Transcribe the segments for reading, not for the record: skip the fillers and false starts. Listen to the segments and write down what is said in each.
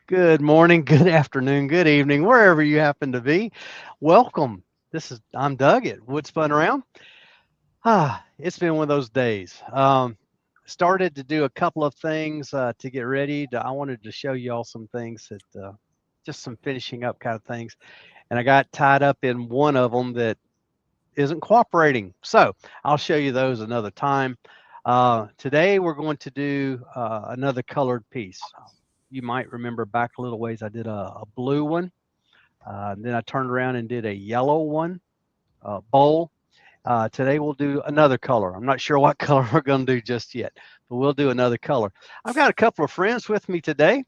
Good morning, good afternoon, good evening, wherever you happen to be. Welcome. I'm Doug at Wood Spun Around. It's been one of those days. Started to do a couple of things to get ready. I wanted to show you all some things that just some finishing up kind of things, and I got tied up in one of them that isn't cooperating. So I'll show you those another time. Today we're going to do another colored piece. You might remember back a little ways I did a blue one. Then I turned around and did a yellow one, bowl. Today we'll do another color. I'm not sure what color we're going to do just yet, but we'll do another color. I've got a couple of friends with me today.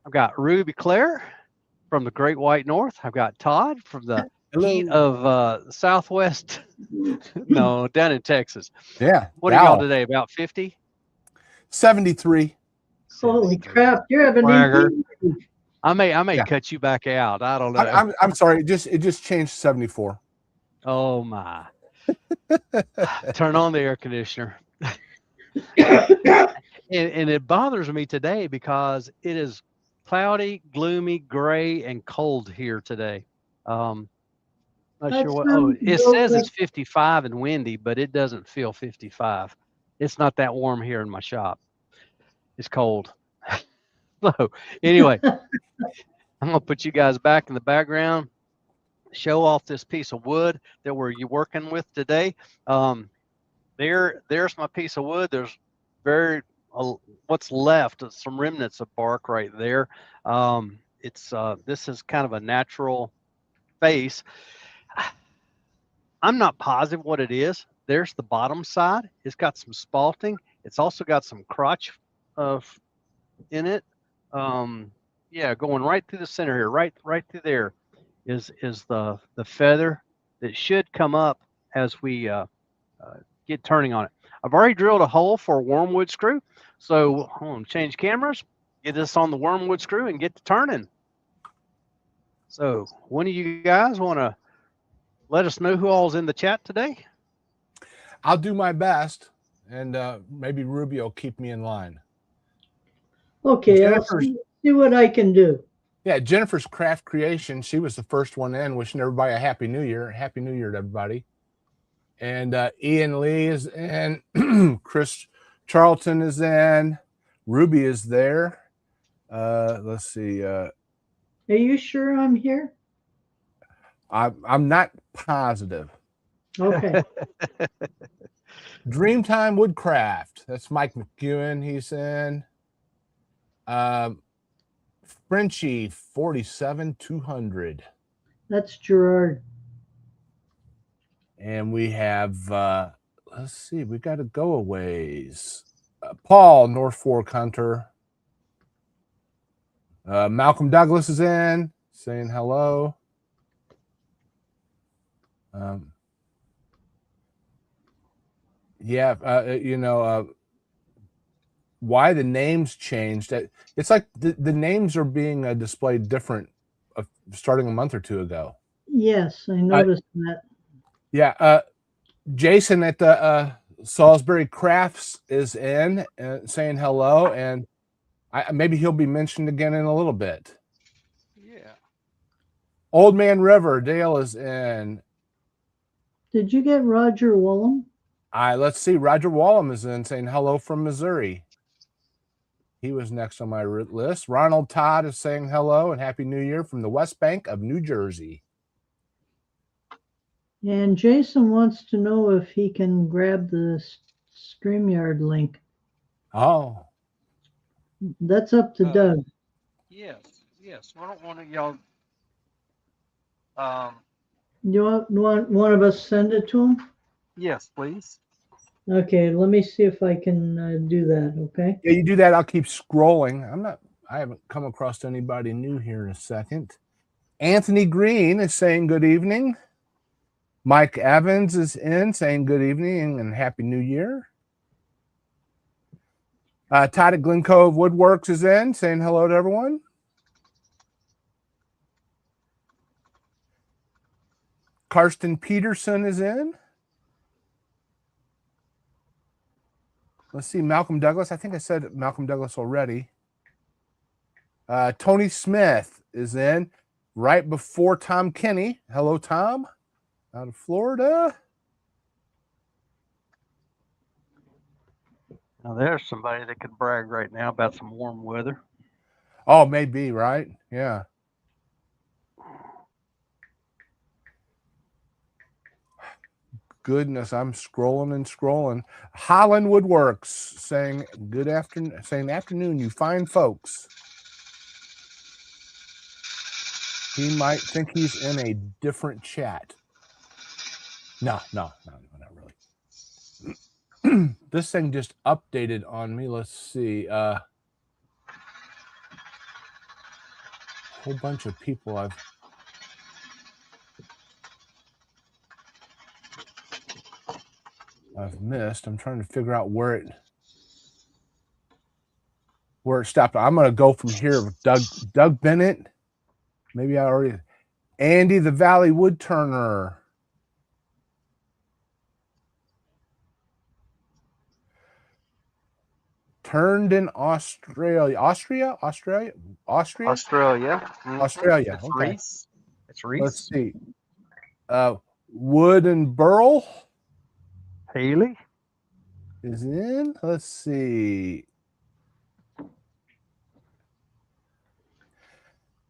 I've got Ruby Claire from the Great White North. I've got Todd from the heat Hello. of Southwest, no, down in Texas. Yeah, What are y'all Gal. today? About 50? 73. Holy 73. crap, you're having Bragger. EP. I may Yeah. cut you back out. I don't I, know. I'm sorry. It just changed 74. Oh my. Turn on the air conditioner. And it bothers me today because it is cloudy, gloomy, gray, and cold here today. Um, not That sure what. Oh, sounds it real says good. it's 55 and windy, but it doesn't feel 55. It's not that warm here in my shop. It's cold. So anyway, I'm gonna put you guys back in the background. Show off this piece of wood that we're working with today. Um, there's my piece of wood. There's very what's left, some remnants of bark right there. It's this is kind of a natural face. I'm not positive what it is. There's the bottom side. It's got some spalting. It's also got some crotch in it. Um, yeah, going right through the center here, right through there, is the feather that should come up as we get turning on it. I've already drilled a hole for a wormwood screw, so I'm gonna change cameras, get this on the wormwood screw, and get to turning. So, one of you guys want to let us know who all's in the chat today? I'll do my best, and maybe Ruby will keep me in line. Okay, I'll Jennifer's, see what I can do. yeah, Jennifer's Craft Creation. She was the first one in. Wishing everybody a Happy New Year. Happy New Year to everybody. And Ian Lee is in. Chris Charlton is in. Ruby is there. Let's see. Are you sure I'm here? I'm not positive. Okay. Dreamtime Woodcraft. That's Mike McEwen. He's in. Frenchie 47200. That's Gerard. And we have let's see, we got to go a ways. Paul North Fork Hunter. Malcolm Douglas is in saying hello. Why the names changed. It's like the names are being displayed different starting a month or two ago. Yes, I noticed that. Yeah. Jason at the Salisbury Crafts is in saying hello, and maybe he'll be mentioned again in a little bit. Yeah. Old Man River, Dale is in. Did you get Roger Wallum? Let's see. Roger Wallum is in saying hello from Missouri. He was next on my list. Ronald Todd is saying hello and Happy New Year from the West Bank of New Jersey. And Jason wants to know if he can grab the StreamYard link. Oh. That's up to Doug. Yes. Why don't one of y'all? You want one of us send it to him? Yes, please. Okay, let me see if I can do that. Okay. Yeah, you do that. I'll keep scrolling. I haven't come across anybody new here in a second. Anthony Green is saying good evening. Mike Evans is in saying good evening and Happy New Year. Todd at Glen Cove Woodworks is in saying hello to everyone. Karsten Peterson is in. Let's see, Malcolm Douglas. I think I said Malcolm Douglas already. Tony Smith is in right before Tom Kenny. Hello, Tom, out of Florida. Now there's somebody that could brag right now about some warm weather. Oh, maybe, right? Yeah. Goodness, I'm scrolling and scrolling. Holland Woodworks saying good afternoon, saying afternoon, you fine folks. He might think he's in a different chat. No, not really. This thing just updated on me. Let's see. Whole bunch of people I've missed. I'm trying to figure out where it stopped. I'm gonna go from here with Doug Bennett. Maybe I already Andy the Valley Woodturner. Turned in Australia. Austria? Australia. Mm-hmm. Australia. It's Okay. Reese. It's Reese. Let's see. Wood and Burl Haley is in. Let's see.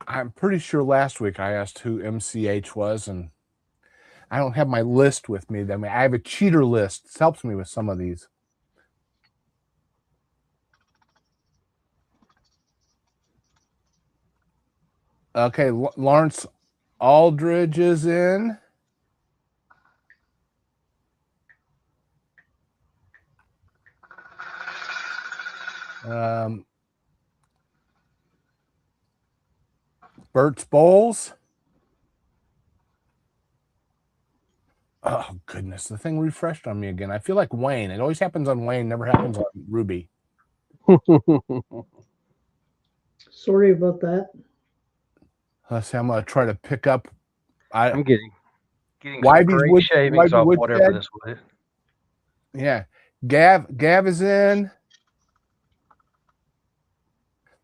I'm pretty sure last week I asked who MCH was, and I don't have my list with me. I mean, I have a cheater list. This helps me with some of these. Okay, Lawrence Aldridge is in. Bert's Bowles. Oh, goodness. The thing refreshed on me again. I feel like Wayne. It always happens on Wayne, never happens on Ruby. Sorry about that. Let's see. I'm going to try to pick up. I'm getting some great shavings off whatever this was. Yeah. Gav is in.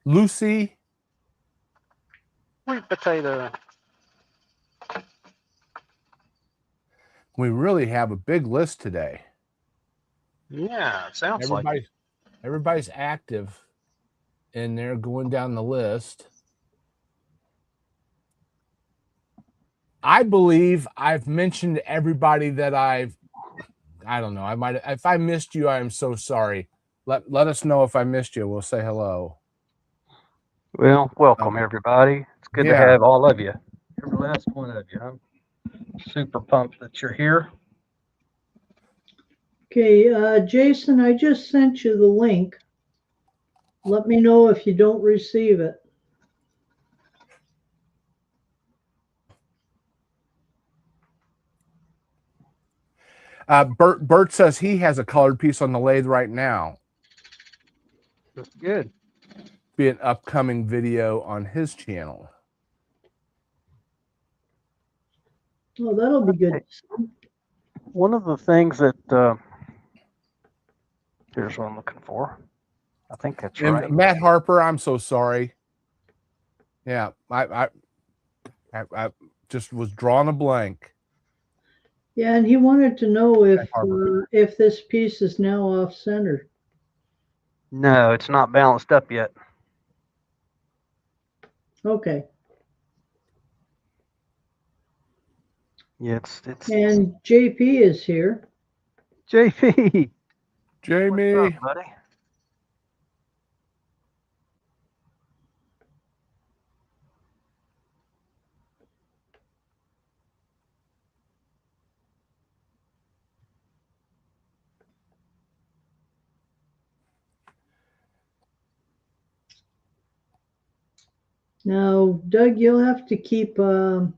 Lucy. Sweet potato. We really have a big list today. Yeah, it sounds like everybody's active in there going down the list. I believe I've mentioned everybody that I don't know. If I missed you, I am so sorry. Let us know if I missed you. We'll say hello. Well, welcome everybody. It's good to have all of you. Every last one of you. I'm super pumped that you're here. Okay, Jason, I just sent you the link. Let me know if you don't receive it. Bert says he has a colored piece on the lathe right now. That's good. Be an upcoming video on his channel. Oh, that'll be good. One of the things that here's what I'm looking for. I think that's right. Matt Harper, I'm so sorry. Yeah, I just was drawing a blank. Yeah, and he wanted to know if this piece is now off center. No, it's not balanced up yet. Okay. Yeah, it's and JP is here. JP. Jamie. What's up, buddy? Now, Doug, you'll have to keep an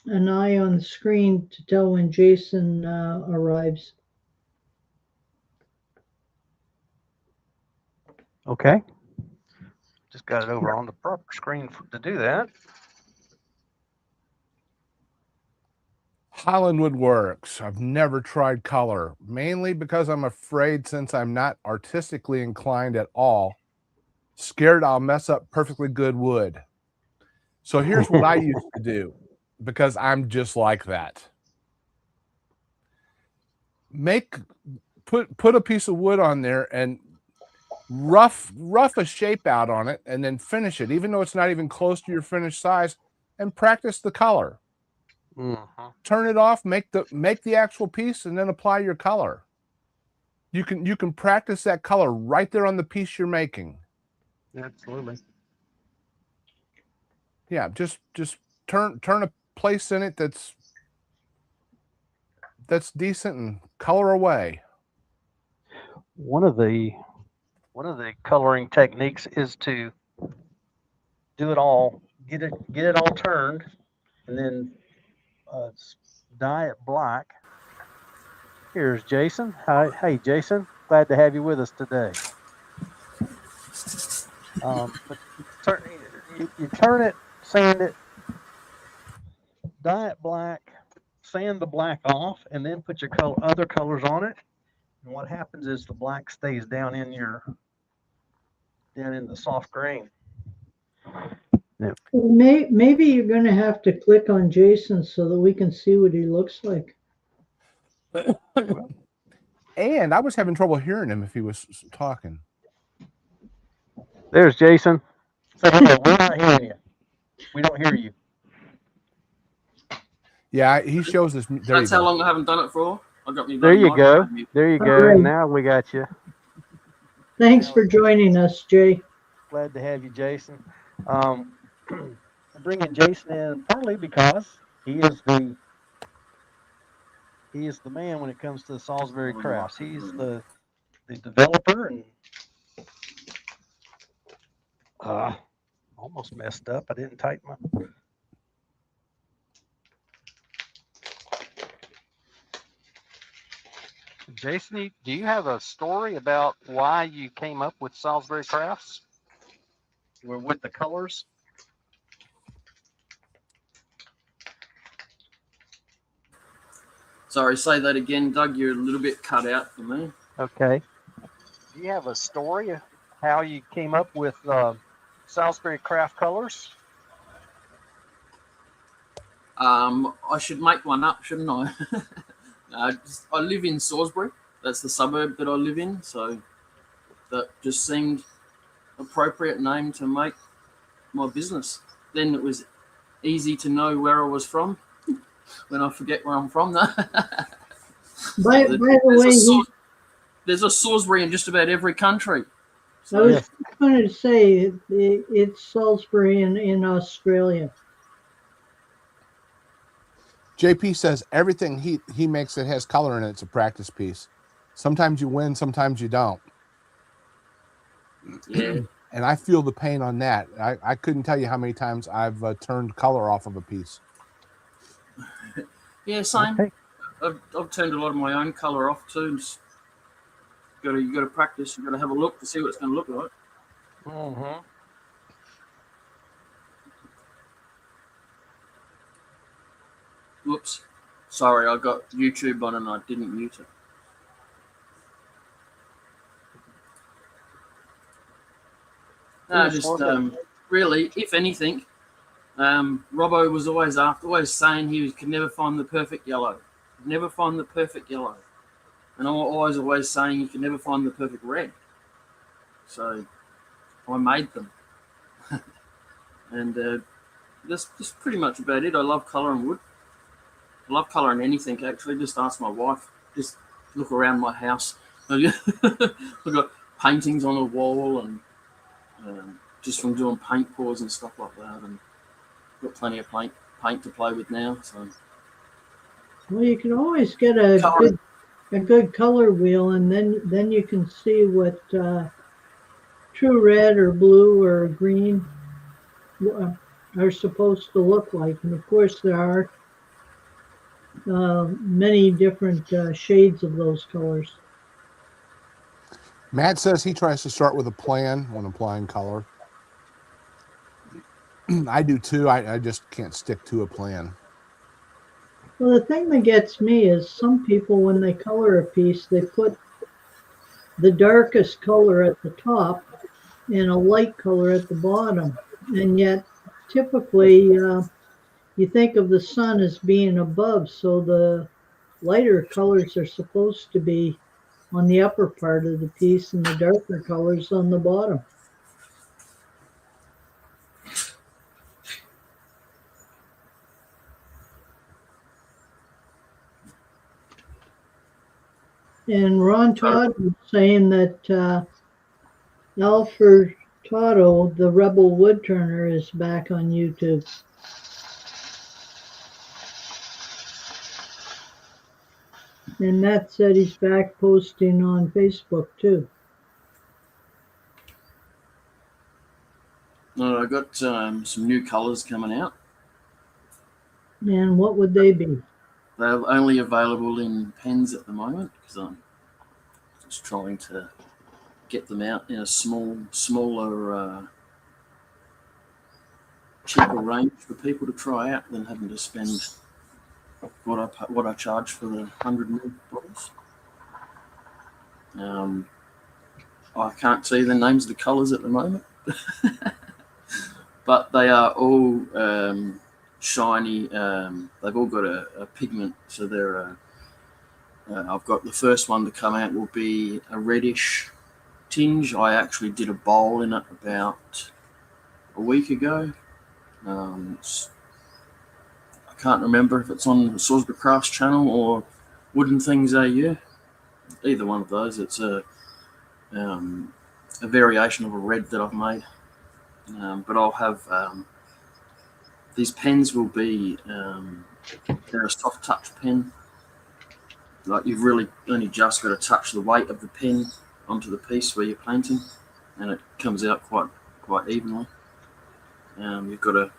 eye on the screen to tell when Jason arrives. Okay. Just got it over on the proper screen to do that. Holland Woodworks. I've never tried color, mainly because I'm afraid since I'm not artistically inclined at all, Scared I'll mess up perfectly good wood. So here's what I used to do, because I'm just like that. Put a piece of wood on there and rough a shape out on it, and then finish it, even though it's not even close to your finished size, and practice the color. Turn it off, make the actual piece, and then apply your color. You can practice that color right there on the piece you're making. Absolutely. Yeah, just turn a place in it that's decent and color away. One of the coloring techniques is to do it all, get it all turned, and then dye it black. Here's Jason. Hi, hey Jason, glad to have you with us today. But you turn it, sand it, dye it black, sand the black off, and then put your other colors on it. And what happens is the black stays down in the soft grain. Maybe you're going to have to click on Jason so that we can see what he looks like. And I was having trouble hearing him if he was talking. There's Jason. Say hello. We're not hearing you. We don't hear you. Yeah, he shows us. That's how long I haven't done it for. I got me. There you go. There you go. Right. Now we got you. Thanks for joining us, Jay. Glad to have you, Jason. I'm bringing Jason in partly because he is the man when it comes to the Salisbury Crafts. He's the developer, and almost messed up. I didn't tighten my. Jason, do you have a story about why you came up with Salisbury Crafts? With the colors? Sorry, say that again, Doug. You're a little bit cut out for me. Okay. Do you have a story of how you came up with Salisbury Craft colors? I should make one up, shouldn't I? I live in Salisbury. That's the suburb that I live in. So that just seemed appropriate name to make my business. Then it was easy to know where I was from when I forget where I'm from. By the way, there's a Salisbury in just about every country. So, I was going to say it's Salisbury in Australia. JP says everything he makes that has color in it's a practice piece. Sometimes you win, sometimes you don't. Yeah. And I feel the pain on that. I couldn't tell you how many times I've turned color off of a piece. Yeah, same. Okay. I've turned a lot of my own color off too. You got to practice. You got to have a look to see what it's going to look like. Mm-hmm. Whoops. Sorry, I got YouTube on and I didn't mute it. No, just really, if anything, Robbo was always saying he could never find the perfect yellow. Never find the perfect yellow. And I'm always saying you can never find the perfect red. So I made them. And that's pretty much about it. I love colouring wood. I love colouring anything, actually. Just ask my wife. Just look around my house. I've got paintings on the wall and just from doing paint pours and stuff like that. And I've got plenty of paint to play with now. So. Well, you can always get a good color wheel, and then you can see what true red or blue or green are supposed to look like. And of course, there are many different shades of those colors. Matt says he tries to start with a plan when applying color. I do too. I just can't stick to a plan. Well, the thing that gets me is some people, when they color a piece, they put the darkest color at the top and a light color at the bottom. And yet, typically, you think of the sun as being above, so the lighter colors are supposed to be on the upper part of the piece and the darker colors on the bottom. And Ron Todd was saying that Alfred Totto, the Rebel Woodturner, is back on YouTube. And Matt said he's back posting on Facebook too. I got some new colours coming out. And what would they be? They're only available in pens at the moment because I'm just trying to get them out in a smaller, cheaper range for people to try out than having to spend what I charge for the 100 ml bottles. I can't see the names of the colours at the moment, but they are all shiny. They've all got a pigment, so they're. I've got the first one to come out will be a reddish tinge. I actually did a bowl in it about a week ago. I can't remember if it's on the Salisbury Crafts channel or Wooden Things AU. Either one of those. It's a variation of a red that I've made. But I'll have these pens will be they're a soft touch pen. Like you've really only just got to touch the weight of the pen onto the piece where you're painting, and it comes out quite evenly. You've got to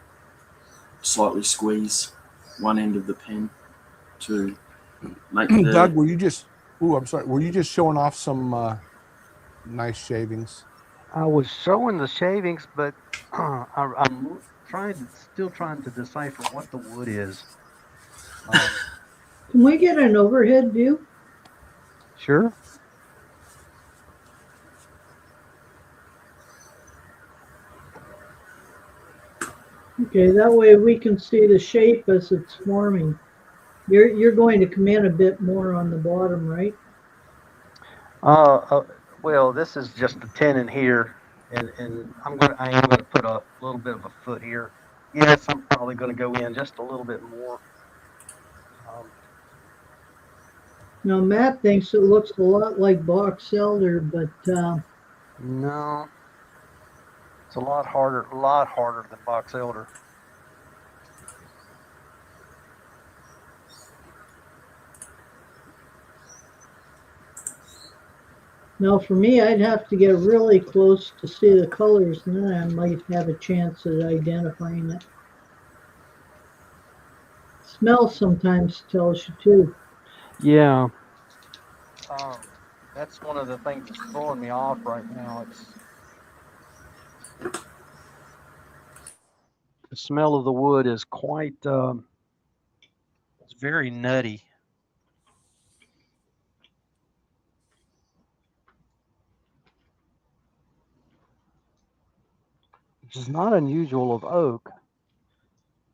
slightly squeeze one end of the pen to make the... Doug, were you just? Oh, I'm sorry. Were you just showing off some nice shavings? I was showing the shavings, but I'm still trying to decipher what the wood is. Can we get an overhead view? Sure. Okay, that way we can see the shape as it's forming. You're going to come in a bit more on the bottom, right? Well, this is just a tenon here, and I am gonna put a little bit of a foot here. Yes, I'm probably gonna go in just a little bit more. Now Matt thinks it looks a lot like box elder, but No, it's a lot harder than box elder. now for me, I'd have to get really close to see the colors, and then I might have a chance at identifying it. Smell sometimes tells you too. Yeah. That's one of the things that's throwing me off right now. The smell of the wood is quite, it's very nutty. Which is not unusual of oak.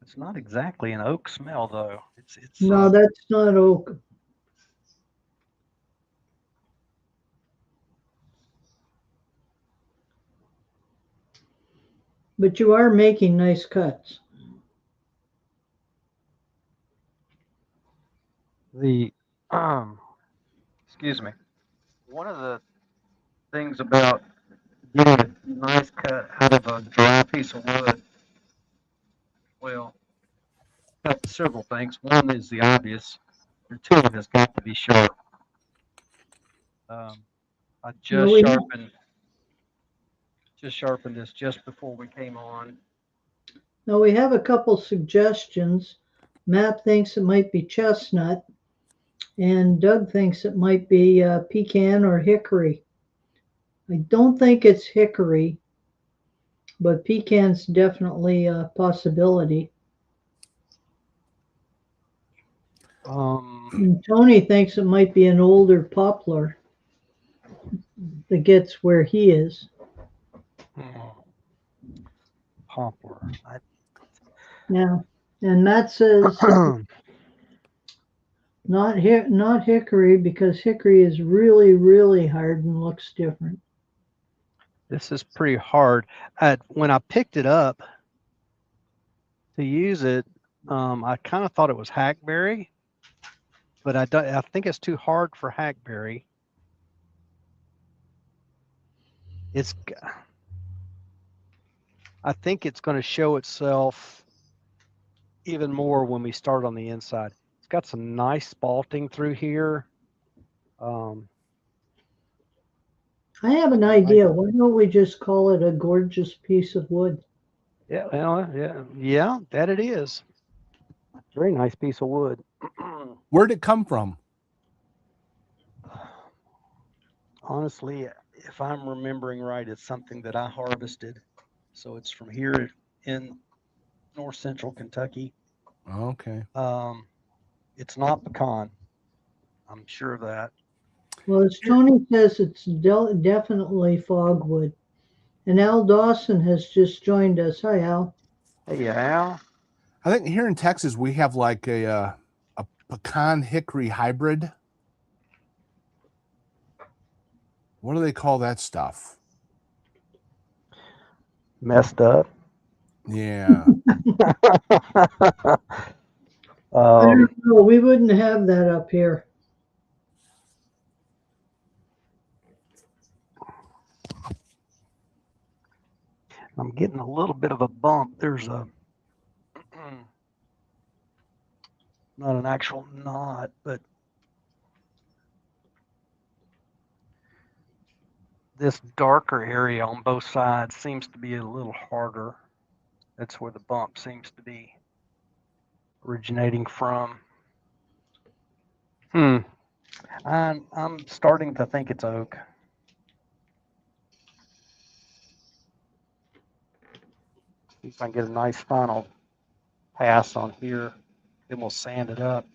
It's not exactly an oak smell though. It's No, that's not oak. But you are making nice cuts. the excuse me. One of the things about getting a nice cut out of a dry piece of wood, well, that's several things. One is the obvious. The tool has got to be sharp. Um, I No, we just sharpened this just before we came on. Now we have a couple suggestions. Matt thinks it might be chestnut, and Doug thinks it might be pecan or hickory. I don't think it's hickory, but pecan's definitely a possibility. And Tony thinks it might be an older poplar that gets where he is. poplar. Yeah. And Matt says not hickory, because hickory is really, really hard and looks different. This is pretty hard. When I picked it up to use it, I kind of thought it was hackberry, but I think it's too hard for hackberry. I think it's going to show itself even more when we start on the inside. It's got some nice spalting through here. I have an idea. Why don't we just call it a gorgeous piece of wood? Yeah, well, yeah, that it is. Very nice piece of wood. Where'd it come from? Honestly, if I'm remembering right, it's something that I harvested. So it's from here in north central Kentucky. Okay. It's not pecan. I'm sure of that. Well, as Tony says, it's definitely fogwood. And Al Dawson has just joined us. Hi, Al. Hey, Al. I think here in Texas we have like a pecan hickory hybrid. What do they call that stuff? Messed up. Yeah. I don't know. We wouldn't have that up here. I'm getting a little bit of a bump. There's a not an actual knot, but this darker area on both sides seems to be a little harder. That's where the bump seems to be originating from. I'm starting to think it's oak. See if I can get a nice final pass on here. Then we'll sand it up.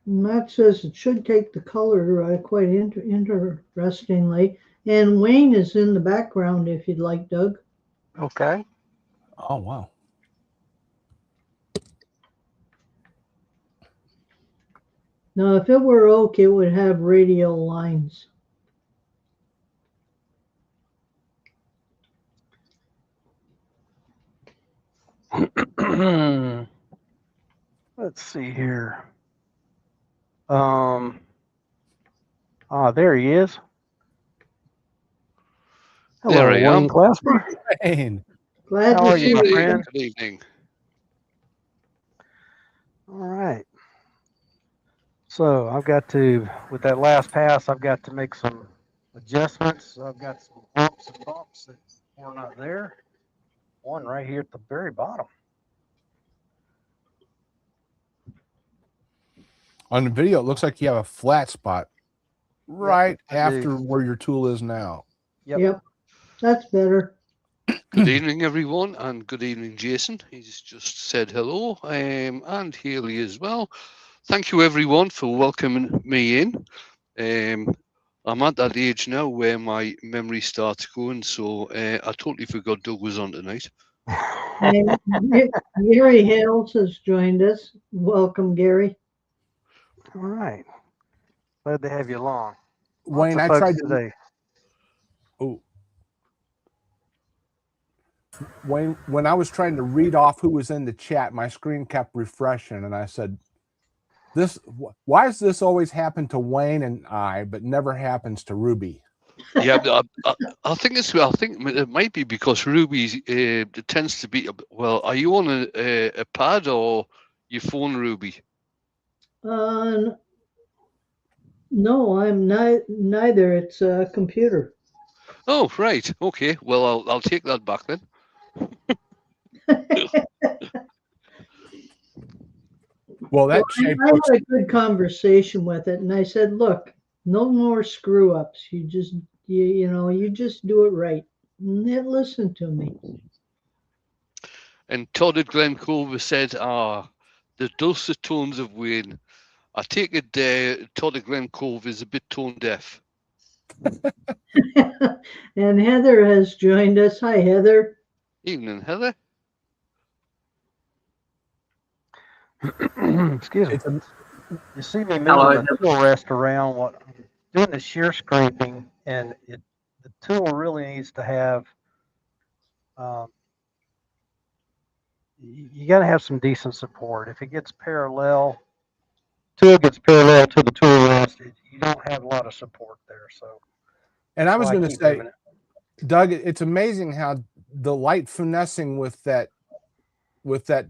Matt says it should take the color quite interestingly. And Wayne is in the background if you'd like, Doug. Okay. Oh, wow. Now, if it were oak, it would have radial lines. Let's see here. There he is. Hello, There I am. Wayne Glasper. Wayne. Glad How to are see you, my you. friend? Good evening. All right. So I've got to, with that last pass, I've got to make some adjustments. I've got some bumps and bumps that were not there. One right here at the very bottom. On the video, it looks like you have a flat spot right I after do. where your tool is now. Yep, that's better. Good evening, everyone, and good evening, Jason. He's just said hello, and Haley as well. Thank you, everyone, for welcoming me in. I'm at that age now where my memory starts going, so I totally forgot Doug was on tonight. And Gary Hales has joined us. Welcome, Gary. All right. Glad to have you along. Wayne, Lots I of folks tried to. today. Oh. Wayne, when I was trying to read off who was in the chat, my screen kept refreshing, and I said, why does this always happen to Wayne and I, but never happens to Ruby? Yeah, I think it might be because Ruby tends to be. Well, are you on a pad or your phone, Ruby? No, I'm neither. It's a computer. Oh, right. Okay. Well, I'll take that back then. Well, I had a good conversation with it, and I said, "Look, no more screw ups. You just do it right." And it listened to me. And Todd at Glen Clover said, the dulcet tones of Wayne. I take it Todd of Glen Cove is a bit tone deaf. And Heather has joined us. Hi, Heather. Evening, Heather. Excuse me. It's a, You see me Hello. moving the tool rest around, doing the shear scraping, and the tool really needs to have, um, you got to have some decent support. If it gets tool gets parallel to the tool rest, you don't have a lot of support there. So, and I was why going to keep say, moving it. Doug, it's amazing how the light finessing with that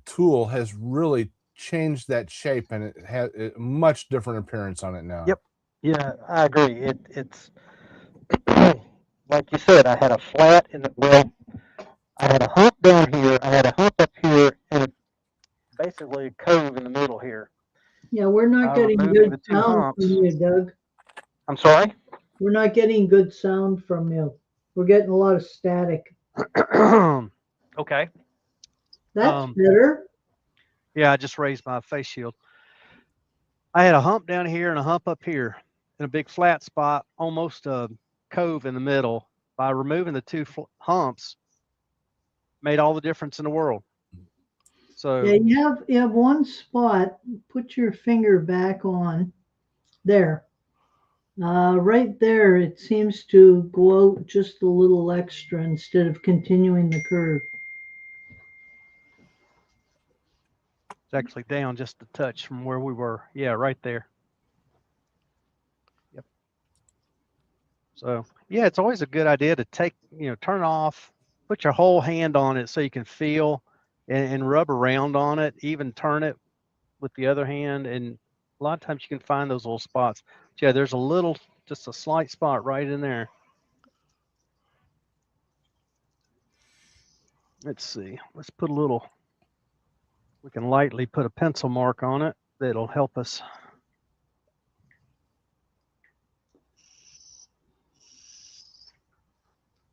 tool has really changed that shape, and it has a much different appearance on it now. Yep. Yeah, I agree. It's like you said. I had a flat I had a hump down here. I had a hump up here, and basically a cove in the middle here. Yeah, we're not getting removing good the two sound humps. from you, Doug. I'm sorry. We're not getting good sound from you. We're getting a lot of static. Okay. That's better. Yeah, I just raised my face shield. I had a hump down here and a hump up here, and a big flat spot, almost a cove in the middle. By removing the two humps, made all the difference in the world. So Yeah, you have one spot. Put your finger back on there. Right there, it seems to go out just a little extra instead of continuing the curve. it's actually down just a touch from where we were. Yeah, right there. Yep. So yeah, it's always a good idea to turn off, put your whole hand on it so you can feel and rub around on it, even turn it with the other hand. And a lot of times you can find those little spots. But yeah, there's just a slight spot right in there. Let's see. We can lightly put a pencil mark on it that'll help us.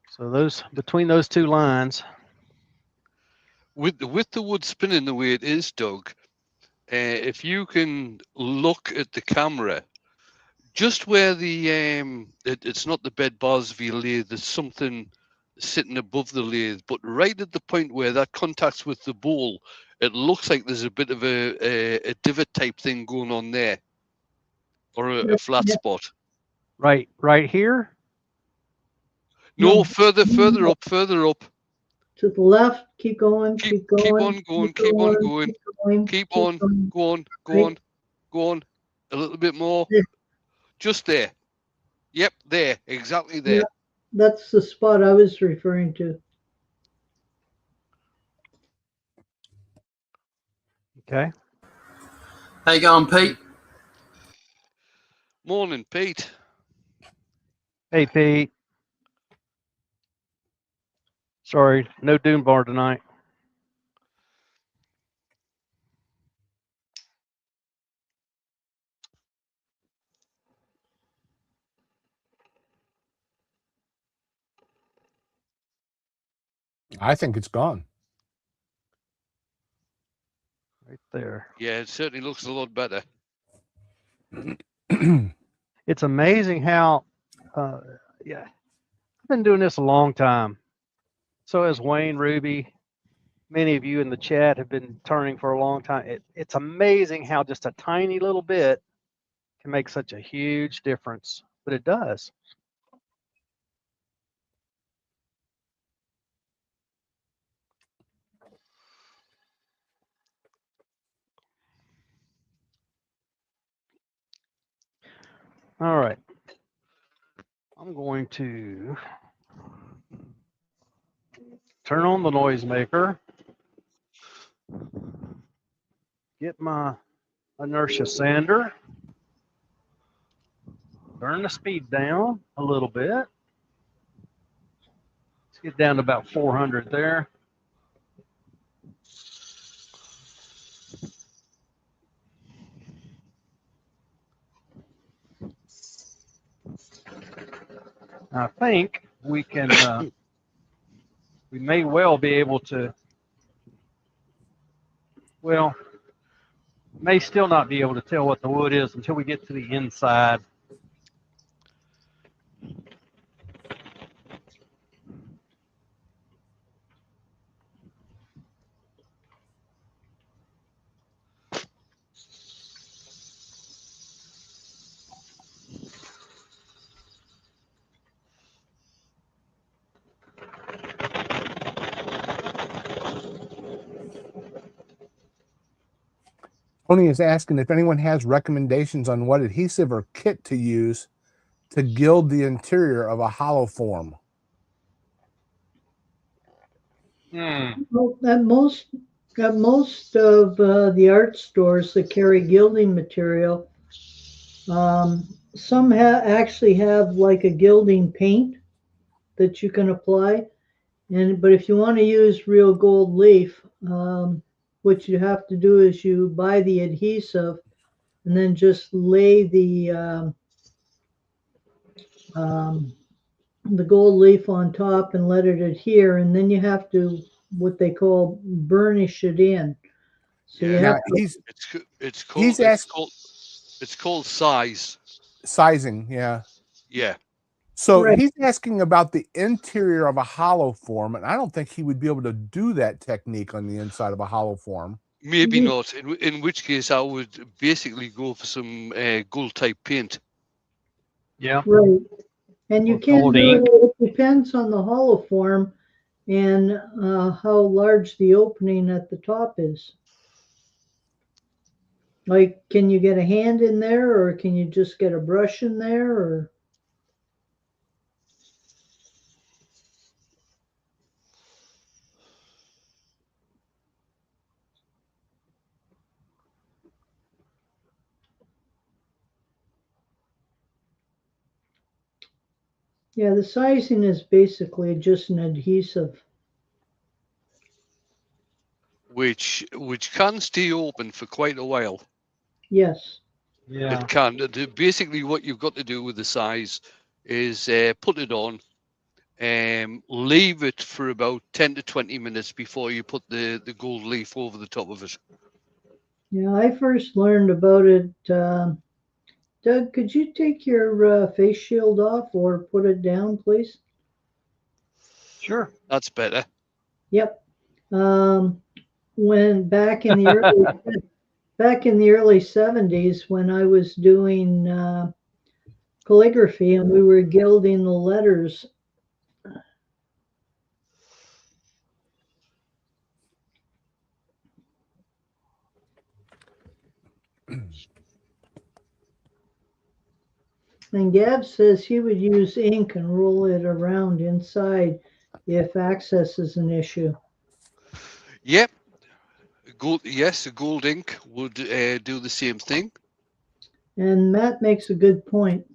So between those two lines. With the wood spinning the way it is, Doug, if you can look at the camera, just where it's not the bed bars of your lathe, there's something sitting above the lathe, but right at the point where that contacts with the bowl, it looks like there's a bit of a divot type thing going on there, or a flat spot. Right here. No, further up. To the left, keep going, Keep on going. Go on. A little bit more. There. Just there. Yep, there. Exactly there. Yeah, that's the spot I was referring to. Okay. How you going, Pete? Morning, Pete. Hey, Pete. Sorry, no Dune Bar tonight. I think it's gone. Right there. Yeah, it certainly looks a lot better. It's amazing how, yeah, I've been doing this a long time. So has Wayne, Ruby. Many of you in the chat have been turning for a long time. It's amazing how just a tiny little bit can make such a huge difference, but it does. All right. I'm going to turn on the noisemaker, get my inertia sander, turn the speed down a little bit. Let's get down to about 400 there. I think we can, we may well be able to, well, May still not be able to tell what the wood is until we get to the inside. Tony is asking if anyone has recommendations on what adhesive or kit to use to gild the interior of a hollow form. Well, at most of the art stores that carry gilding material, some actually have like a gilding paint that you can apply. But if you want to use real gold leaf, what you have to do is you buy the adhesive and then just lay the gold leaf on top and let it adhere, and then you have to what they call burnish it in. So you Yeah, have to, it's called size. Sizing, yeah. Yeah. So Right. he's asking about the interior of a hollow form, and I don't think he would be able to do that technique on the inside of a hollow form. Maybe not. In which case, I would basically go for some gold type paint. Yeah. right. And you Or can gold do ink. it. It depends on the hollow form and how large the opening at the top is. Like, can you get a hand in there, or can you just get a brush in there, or? Yeah, the sizing is basically just an adhesive. Which can stay open for quite a while. Yes. Yeah. It can. Basically, what you've got to do with the size is put it on, leave it for about 10 to 20 minutes before you put the gold leaf over the top of it. Yeah, I first learned about it. Doug, could you take your face shield off or put it down, please? Sure. That's better. Yep. When back in the early 70s, when I was doing calligraphy and we were gilding the letters. And Gab says he would use ink and roll it around inside if access is an issue. Yep. Yes, a gold ink would do the same thing. And Matt makes a good point.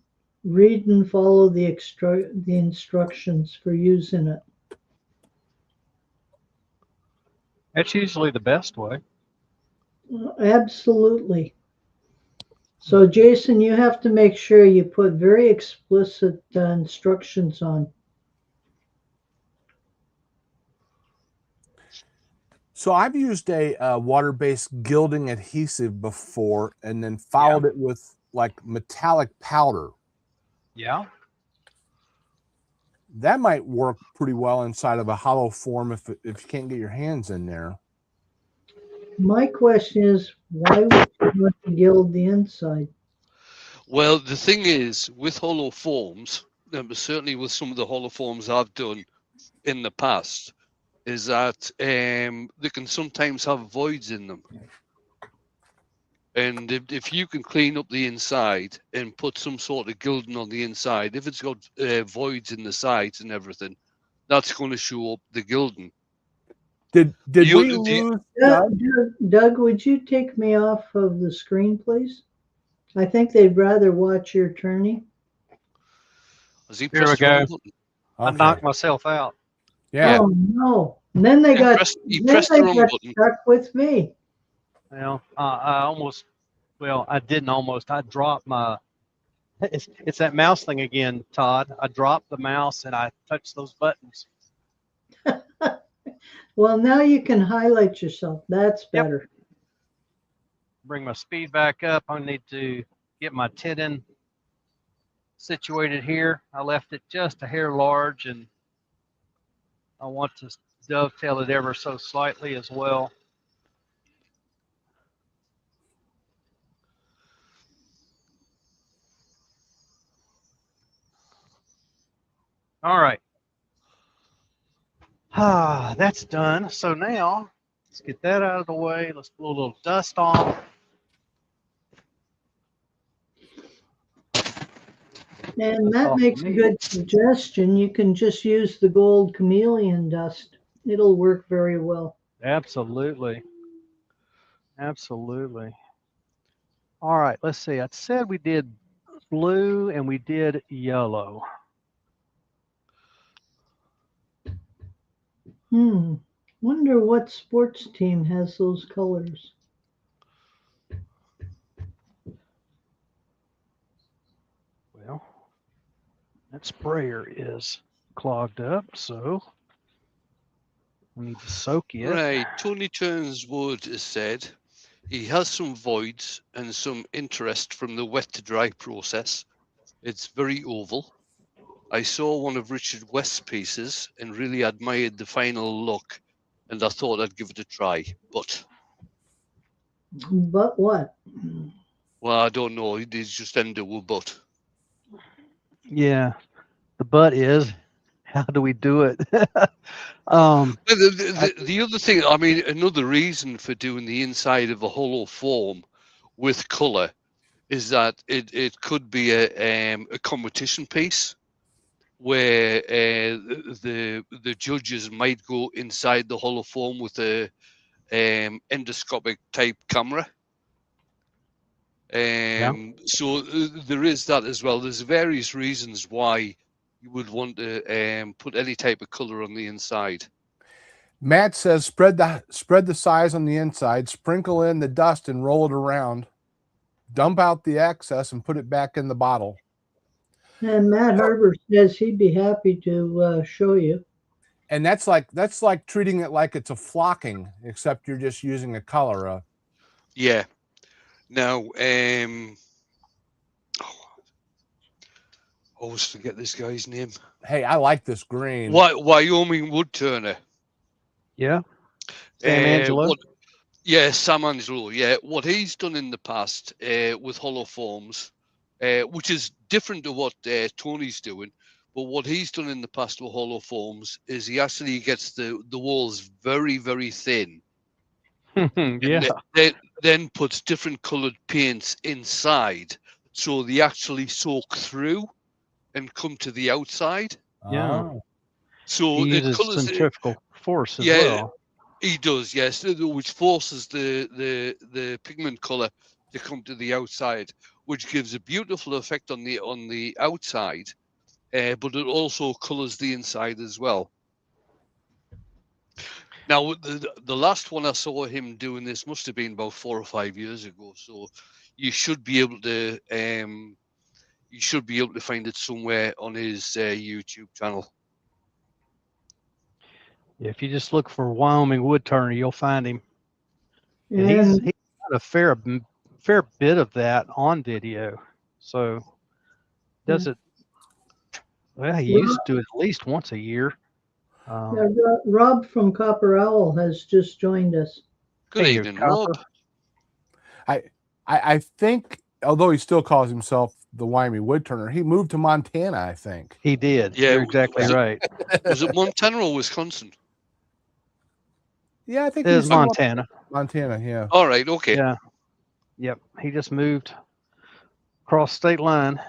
Read and follow the instructions for using it. That's usually the best way. Absolutely. So, Jason, you have to make sure you put very explicit instructions on. So I've used a water-based gilding adhesive before and then followed it with like metallic powder. Yeah. That might work pretty well inside of a hollow form if you can't get your hands in there. My question is, why would you want to gild the inside? Well, the thing is, with hollow forms, certainly with some of the hollow forms I've done in the past, is that they can sometimes have voids in them. And if you can clean up the inside and put some sort of gilding on the inside, if it's got voids in the sides and everything, that's going to show up the gilding. Did we lose Doug, would you take me off of the screen, please? I think they'd rather watch your turning. Here we go. Okay. I knocked myself out. Yeah. Oh no! And then they got stuck with me. Well, I didn't almost. I dropped my. It's that mouse thing again, Todd. I dropped the mouse and I touched those buttons. Well, now you can highlight yourself. That's better. bring my speed back up. I need to get my tenon situated here. I left it just a hair large, and I want to dovetail it ever so slightly as well. All right. Ah, that's done. So now let's get that out of the way. Let's blow a little dust off. And that makes a good suggestion. You can just use the gold chameleon dust. It'll work very well. Absolutely. Absolutely. All right, let's see. I said we did blue and we did yellow. Wonder what sports team has those colors. Well, that sprayer is clogged up, so we need to soak it. Right. Tony Turns Wood has said he has some voids and some interest from the wet to dry process. It's very oval. I saw one of Richard West's pieces and really admired the final look, and I thought I'd give it a try. But what? well, I don't know. It is just ended with but. Yeah, the but is, how do we do it? The other thing, I mean, another reason for doing the inside of a hollow form with colour is that it could be a competition piece where the judges might go inside the hollow form with a endoscopic type camera. So there is that as well. There's various reasons why you would want to put any type of color on the inside. Matt says spread the size on the inside, sprinkle in the dust and roll it around, dump out the excess and put it back in the bottle. And Matt Harbor says he'd be happy to show you. And that's like treating it like it's a flocking, except you're just using a color. Yeah. Now, I always forget this guy's name. Hey, I like this green. Wyoming Woodturner. Yeah. Sam Angelo. Sam Angelo. Yeah, what he's done in the past with hollow forms, which is different to what Tony's doing, but what he's done in the past with hollow forms is he actually gets the walls very, very thin. Yeah. Then puts different colored paints inside, so they actually soak through and come to the outside. Yeah. So He it uses colors centrifugal force as well. He does, yes, which forces the pigment color to come to the outside, which gives a beautiful effect on the outside, but it also colors the inside as well. Now, the last one I saw him doing this must have been about 4 or 5 years ago. So you should be able to find it somewhere on his YouTube channel. If you just look for Wyoming Woodturner, you'll find him. And he's got a fair bit of that on video. So does it? Well, he used to do it at least once a year. Rob from Copper Owl has just joined us. Good evening, Rob. I think, although he still calls himself the Wyoming Woodturner, he moved to Montana, I think. He did. Yeah, you're exactly right. Was it Montana or Wisconsin? Yeah, I think it was Montana. Montana, yeah. All right, okay. Yeah. Yep. He just moved across state line.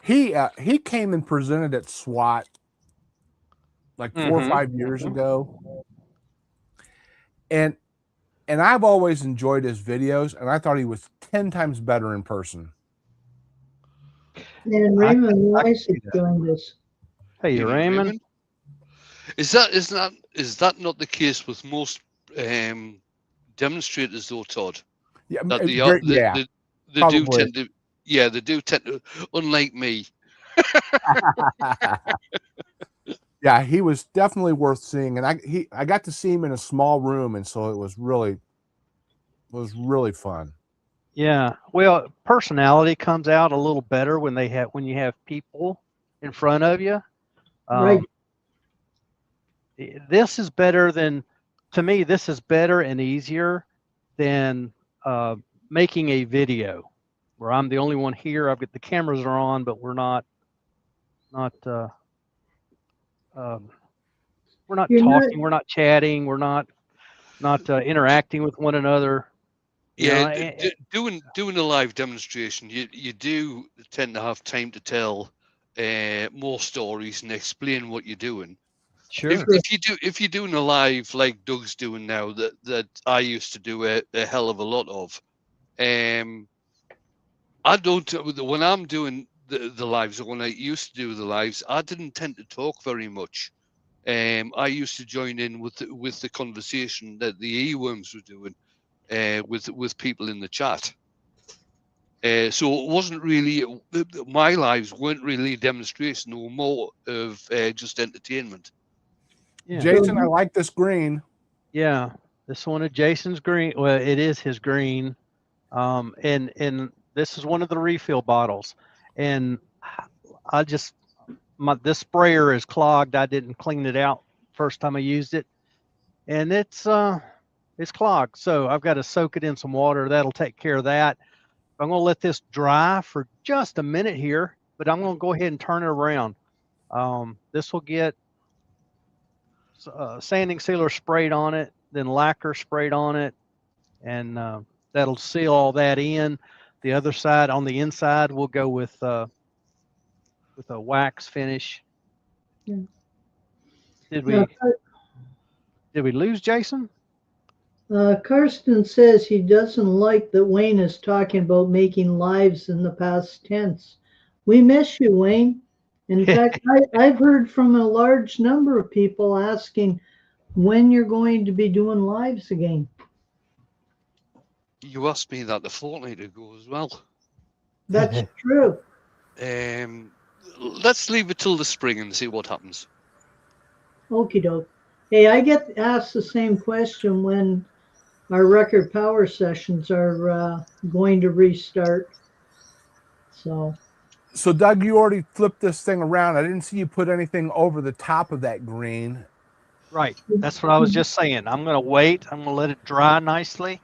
He came and presented at SWAT like 4 or 5 years ago. And I've always enjoyed his videos, and I thought he was 10 times better in person. And Raymond Weiss has joined us. Hey, Raymond. Is that not the case with most demonstrators, though, Todd? Yeah, that they do tend to, unlike me. Yeah, he was definitely worth seeing, and I got to see him in a small room, and so it was really was really fun. Yeah. Well, personality comes out a little better when you have people in front of you. Right. Um, this is better than, to me, this is better and easier than making a video where I'm the only one here. I've got the cameras are on, but not um, we're not You're not. talking, we're not chatting, we're not interacting with one another. You know, Yeah, doing a live demonstration, you do tend to have time to tell more stories and explain what you're doing. sure. If you're doing a live like Doug's doing now, that I used to do a hell of a lot of, I don't, when I'm doing the lives, or when I used to do the lives, I didn't tend to talk very much. I used to join in with the conversation that the earworms were doing with people in the chat. So it wasn't really, my lives weren't really a demonstration; they were more of just entertainment. Yeah. Jason, I like this green. Yeah. This one of Jason's green. Well, it is his green. And this is one of the refill bottles. And I just this sprayer is clogged. I didn't clean it out first time I used it, and it's clogged. So I've got to soak it in some water. That'll take care of that. I'm going to let this dry for just a minute here, but I'm going to go ahead and turn it around. This will get sanding sealer sprayed on it, then lacquer sprayed on it, and that'll seal all that in. The other side, on the inside, we'll go with a wax finish. Yeah. Did Now, we lose Jason? Karsten says he doesn't like that Wayne is talking about making lives in the past tense. We miss you, Wayne. In fact, I've heard from a large number of people asking when you're going to be doing lives again. You asked me that a fortnight ago as well. That's true. Let's leave it till the spring and see what happens. Okie doke. Hey, I get asked the same question when our record power sessions are going to restart. So Doug, you already flipped this thing around. I didn't see you put anything over the top of that green. Right. That's what I was just saying. I'm going to wait. I'm going to let it dry nicely.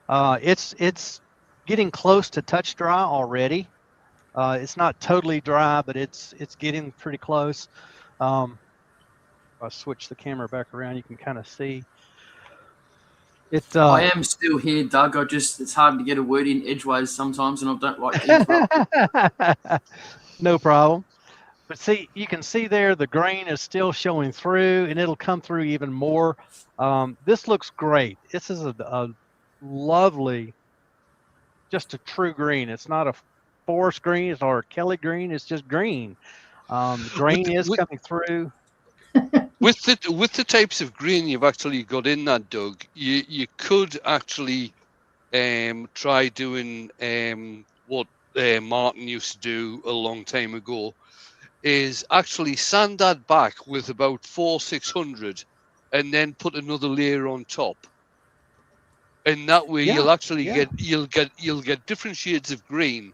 It's getting close to touch dry already. It's not totally dry, but it's getting pretty close. If I switch the camera back around, you can kind of see. I am still here, Doug. It's hard to get a word in edgeways sometimes, and I don't like to interrupt. No problem. But see, you can see there the grain is still showing through, and it'll come through even more. This looks great. This is a lovely, just a true green. It's not a forest green or Kelly green. It's just green. Grain is coming through. With the types of green you've actually got in that, Doug, you could actually try doing what Martin used to do a long time ago, is actually sand that back with about 400-600 and then put another layer on top. And that way you'll actually get different shades of green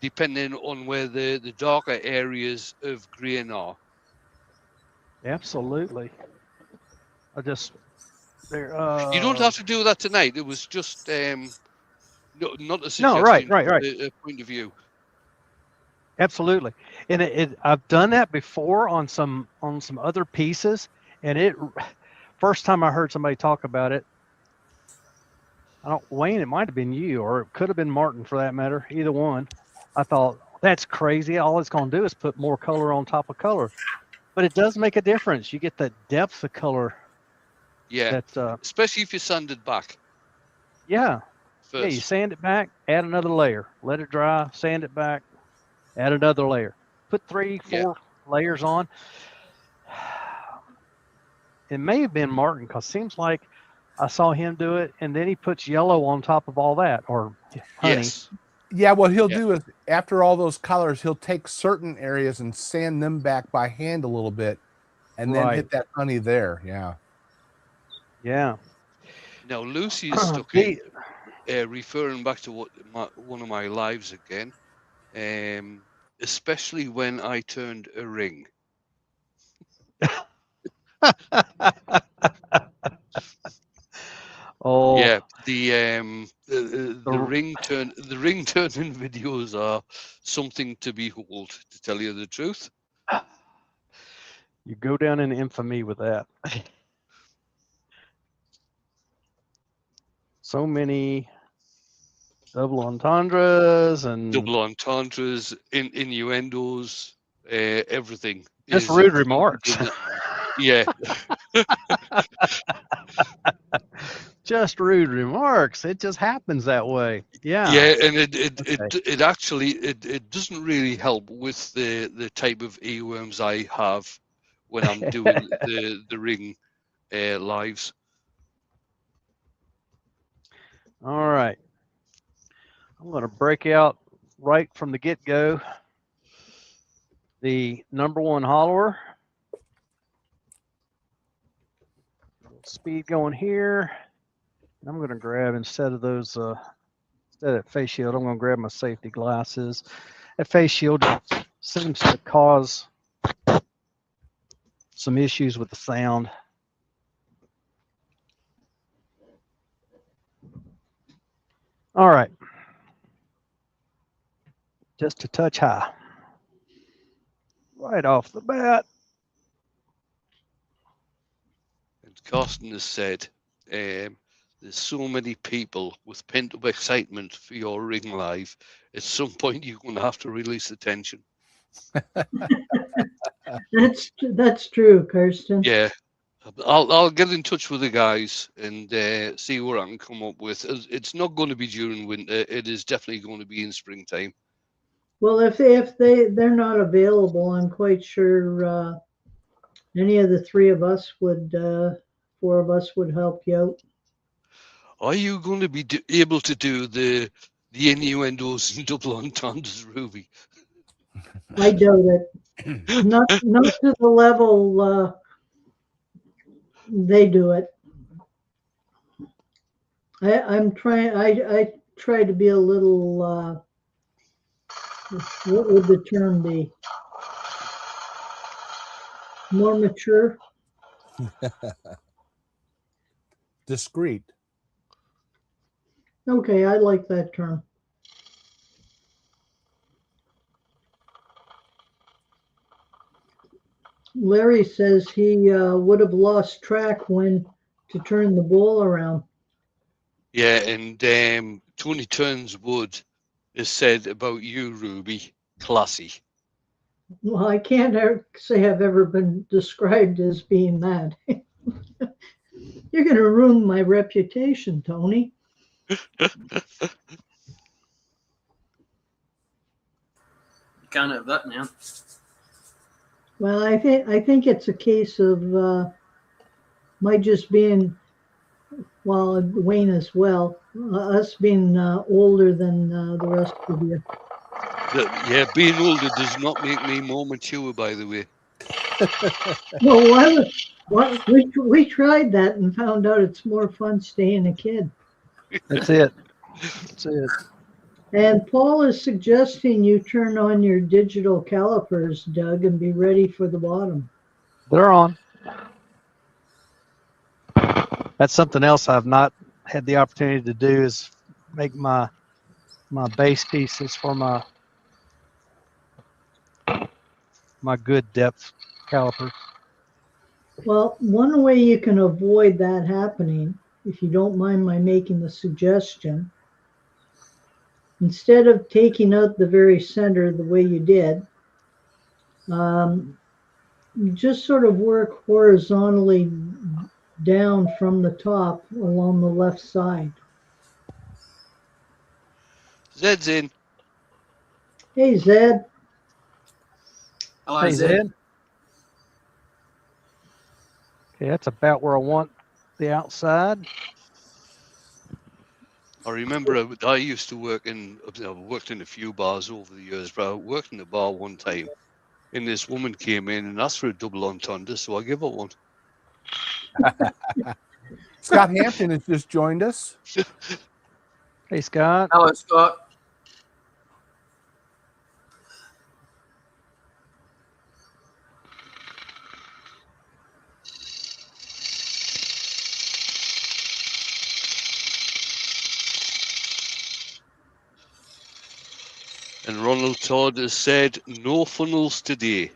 depending on where the darker areas of green are. Absolutely. I just there. You don't have to do that tonight. It was just not a suggestion. No, right. A point of view. Absolutely, and I've done that before on some other pieces, and first time I heard somebody talk about it, Wayne, it might have been you, or it could have been Martin for that matter, either one. I thought that's crazy. All it's going to do is put more color on top of color, but it does make a difference. You get the depth of color. Yeah, especially if you sand it back. Yeah, first. Yeah. You sand it back, add another layer, let it dry, sand it back, add another layer. Put 3-4 layers on. It may have been Martin, because it seems like I saw him do it, and then he puts yellow on top of all that, or honey. Yes. Yeah, what he'll do is after all those colors, he'll take certain areas and sand them back by hand a little bit, and then hit that honey there. Yeah. Yeah. Now Lucy is stuck in. referring back to one of my lives again, especially when I turned a ring. Oh, Yeah, the ring turning videos are something to behold, to tell you the truth. you go down in infamy with that. So many double entendres and Double entendres, innuendos, everything. just is rude remarks. Yeah, Just rude remarks. It just happens that way. Yeah. yeah, and Okay. it actually it doesn't really help with the type of earworms I have when I'm doing the ring lives. All right. I'm going to break out right from the get-go the number one hollower. Speed going here. And I'm going to grab, instead of that face shield, I'm going to grab my safety glasses. That face shield seems to cause some issues with the sound. All right. Just a touch high. Right off the bat. And Carsten has said, there's so many people with pent-up excitement for your ring live. At some point, you're going to have to release the tension. That's true, Kirsten. Yeah, I'll get in touch with the guys and see what I can come up with. It's not going to be during winter. It is definitely going to be in springtime. Well, if they're not available, I'm quite sure any of the three of us would, 4 of us would help you out. Are you going to be able to do the innuendos and double entendres, Ruby? I doubt it. Not to the level they do it. I'm trying. I try to be a little. What would the term be? More mature. Discreet. Okay, I like that term. Larry says he would have lost track when to turn the bowl around. Yeah, and Tony Turns Wood has said about you, Ruby, classy. Well, I can't say I've ever been described as being that. You're going to ruin my reputation, Tony. Can't have that now. Well, I think it's a case of my just being, well, Wayne as well, us being older than the rest of you. Yeah, being older does not make me more mature, by the way. Well, we tried that and found out it's more fun staying a kid. That's it. That's it. And Paul is suggesting you turn on your digital calipers, Doug, and be ready for the bottom. They're on. That's something else I've not had the opportunity to do, is make my base pieces for my good depth calipers. Well, one way you can avoid that happening, if you don't mind my making the suggestion, instead of taking out the very center the way you did, you just sort of work horizontally down from the top along the left side. Zed's in. Hey, Zed. Hello, Hey, Zed. Zed. Okay, that's about where I want the outside. I remember I used to work I've worked in a few bars over the years, but I worked in a bar one time, and this woman came in and asked for a double entendre, so I gave her one. Scott Hampton has just joined us. Hey, Scott. Hello, Scott. And Ronald Todd has said, no funnels today.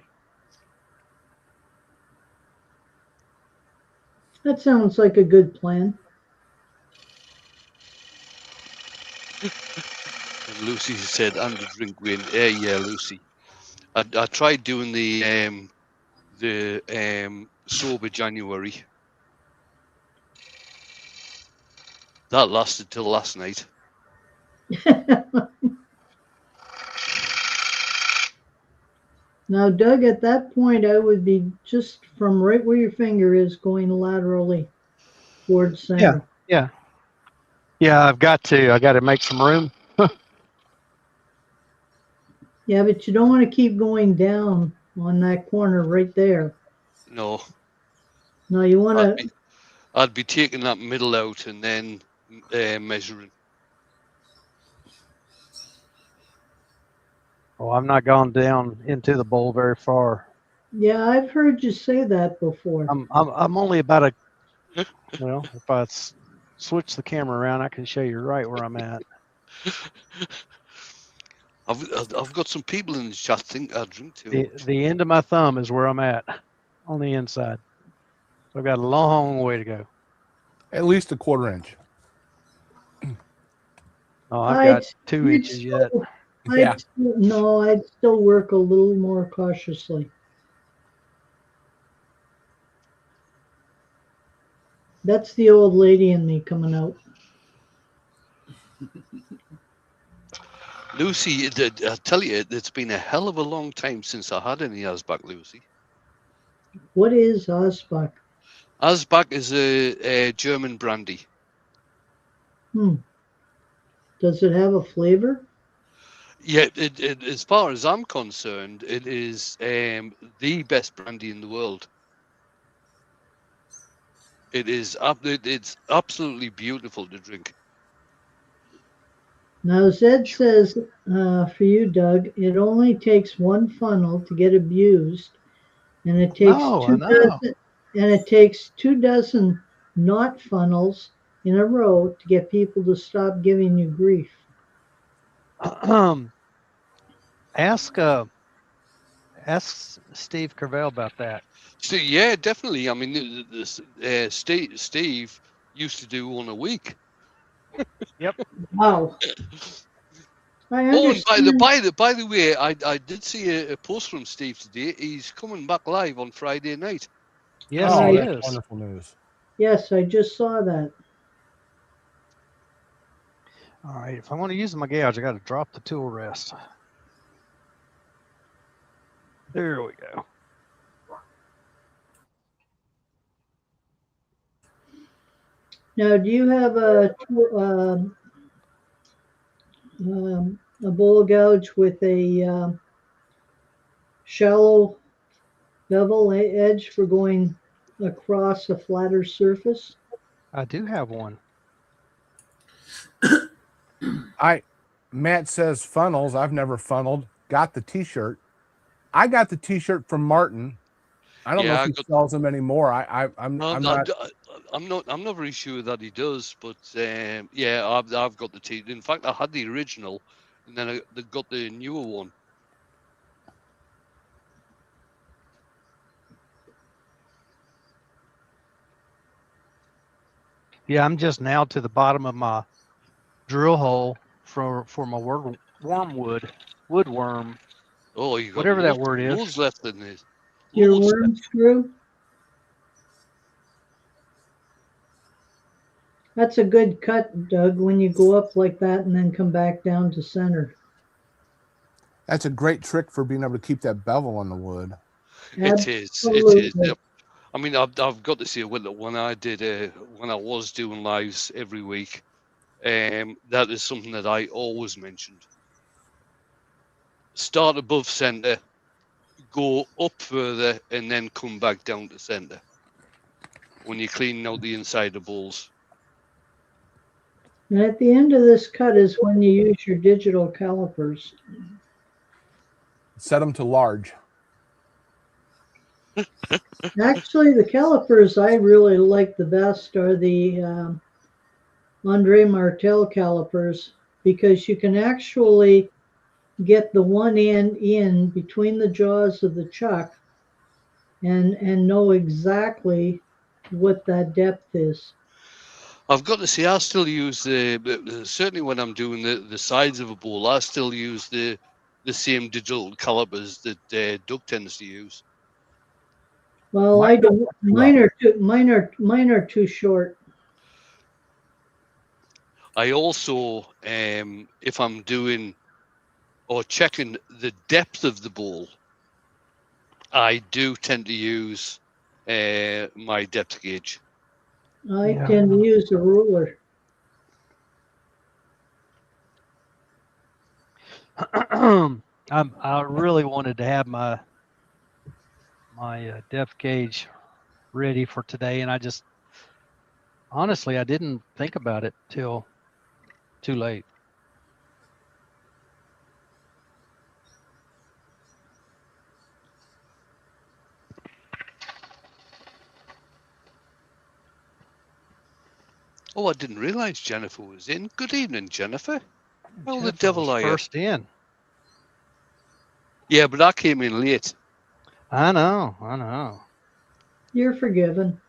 That sounds like a good plan. And Lucy said, and a drink win. Yeah, Lucy. I tried doing the sober January. That lasted till last night. Now, Doug, at that point, I would be just from right where your finger is going laterally towards center. Yeah. Yeah, I've got to. I got to make some room. Yeah, but you don't want to keep going down on that corner right there. No, No, you want to. I'd be taking that middle out and then measuring. Oh, I've not gone down into the bowl very far. Yeah, I've heard you say that before. I'm only about a. Well, if I switch the camera around, I can show you right where I'm at. I've got some people in the chat think I drink too much. The end of my thumb is where I'm at on the inside. So I've got a long way to go. At least a quarter inch. Oh, I've got 2 inches yet. Yeah. I'd still work a little more cautiously. That's the old lady in me coming out. Lucy, I tell you, it's been a hell of a long time since I had any Asbach, Lucy. What is Asbach? Asbach is a German brandy. Does it have a flavor? Yeah, as far as I'm concerned, it is the best brandy in the world. It's absolutely beautiful to drink. Now, Zed says for you, Doug, it only takes one funnel to get abused, and it takes I know. and it takes 2 dozen not funnels in a row to get people to stop giving you grief. Ask Steve Carvel about that. So yeah, definitely. I mean, Steve used to do one a week. Yep. Wow. I Oh, and understand. by the way, I did see a post from Steve today. He's coming back live on Friday night. Yes, Oh, he that's is. wonderful news. Yes, I just saw that. All right. If I want to use my gouge, I got to drop the tool rest. There we go. Now, do you have a bowl gouge with a shallow bevel edge for going across a flatter surface? I do have one. Matt says funnels. I've never funneled. Got the T-shirt. I got the T-shirt from Martin. I don't know if he sells them anymore. I'm not very sure that he does, but yeah, I've got the T. In fact, I had the original, and then I got the newer one. Yeah, I'm just now to the bottom of my drill hole for my woodworm. Oh, you got whatever that word is. Loads left in this. Your worm screw? That's a good cut, Doug, when you go up like that and then come back down to center. That's a great trick for being able to keep that bevel on the wood. It is. Yep. I mean, I've got to say, when I was doing lives every week, that is something that I always mentioned. Start above center, go up further, and then come back down to center when you're cleaning out the inside of bowls. And at the end of this cut is when you use your digital calipers. Set them to large. Actually, the calipers I really like the best are the Andre Martel calipers, because you can actually get the one end in between the jaws of the chuck and know exactly what that depth is. I've got to say, I still use certainly when I'm doing the sides of a bowl, I still use the same digital calipers that Doug tends to use. Well, I don't. Mine are too short. I also, if I'm doing or checking the depth of the bowl, I do tend to use my depth gauge. I tend to use a ruler. I really wanted to have my depth gauge ready for today, and I just honestly I didn't think about it till too late. Oh, I didn't realize Jennifer was in. Good evening, Jennifer. How the Jennifer devil was are you? first in. Yeah, but I came in late. I know. You're forgiven.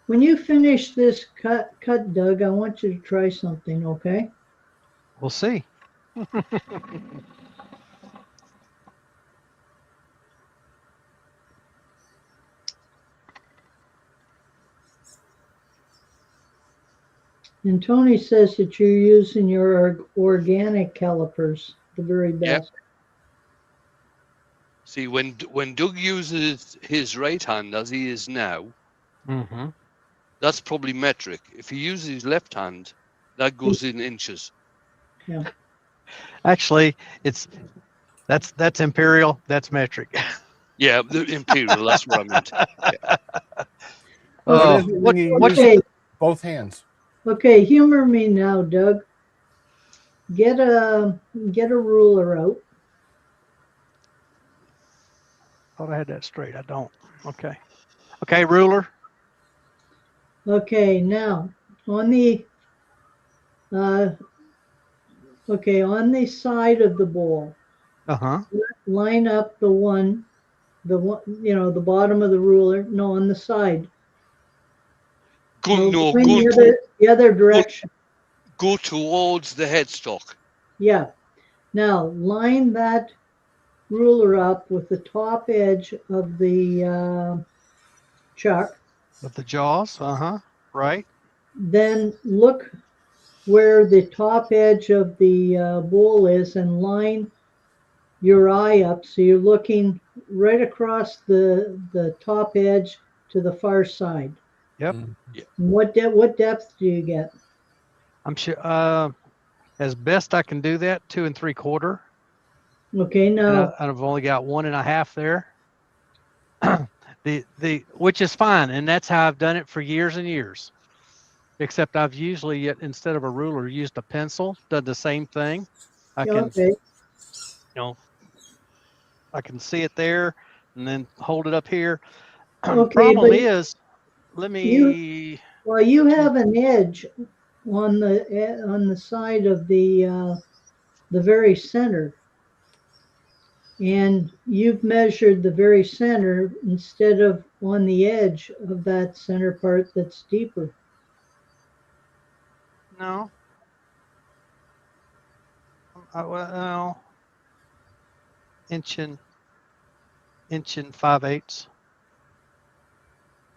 When you finish this cut, Doug, I want you to try something, okay? We'll see. And Tony says that you're using your organic calipers, the very best. See, when Doug uses his right hand as he is now, Mm-hmm. that's probably metric. If he uses his left hand, that goes in inches. Yeah. Actually, that's imperial. That's metric. Yeah, the imperial. That's what I meant. Yeah. What is it when you use both hands? Okay, humor me now, Doug. Get a ruler out. Thought I had that straight. I don't. Okay. Okay, ruler. Okay, now on the on the side of the bowl, Uh-huh. line up the one, the bottom of the ruler. No, on the side. The other direction. Go towards the headstock. Yeah. Now line that ruler up with the top edge of the chuck. With the jaws. Uh-huh. Right. Then look where the top edge of the bowl is and line your eye up so you're looking right across the top edge to the far side. Yep. Yeah. What depth do you get? I'm sure as best I can do that, 2 3/4. Okay, now and I've only got 1.5 there. the which is fine, and that's how I've done it for years and years. Except I've usually, instead of a ruler, used a pencil. Done the same thing. I can, I can see it there, and then hold it up here. Problem is, let me. You have an edge on the side of the very center, and you've measured the very center instead of on the edge of that center part that's deeper. No. Well, inch and 5/8.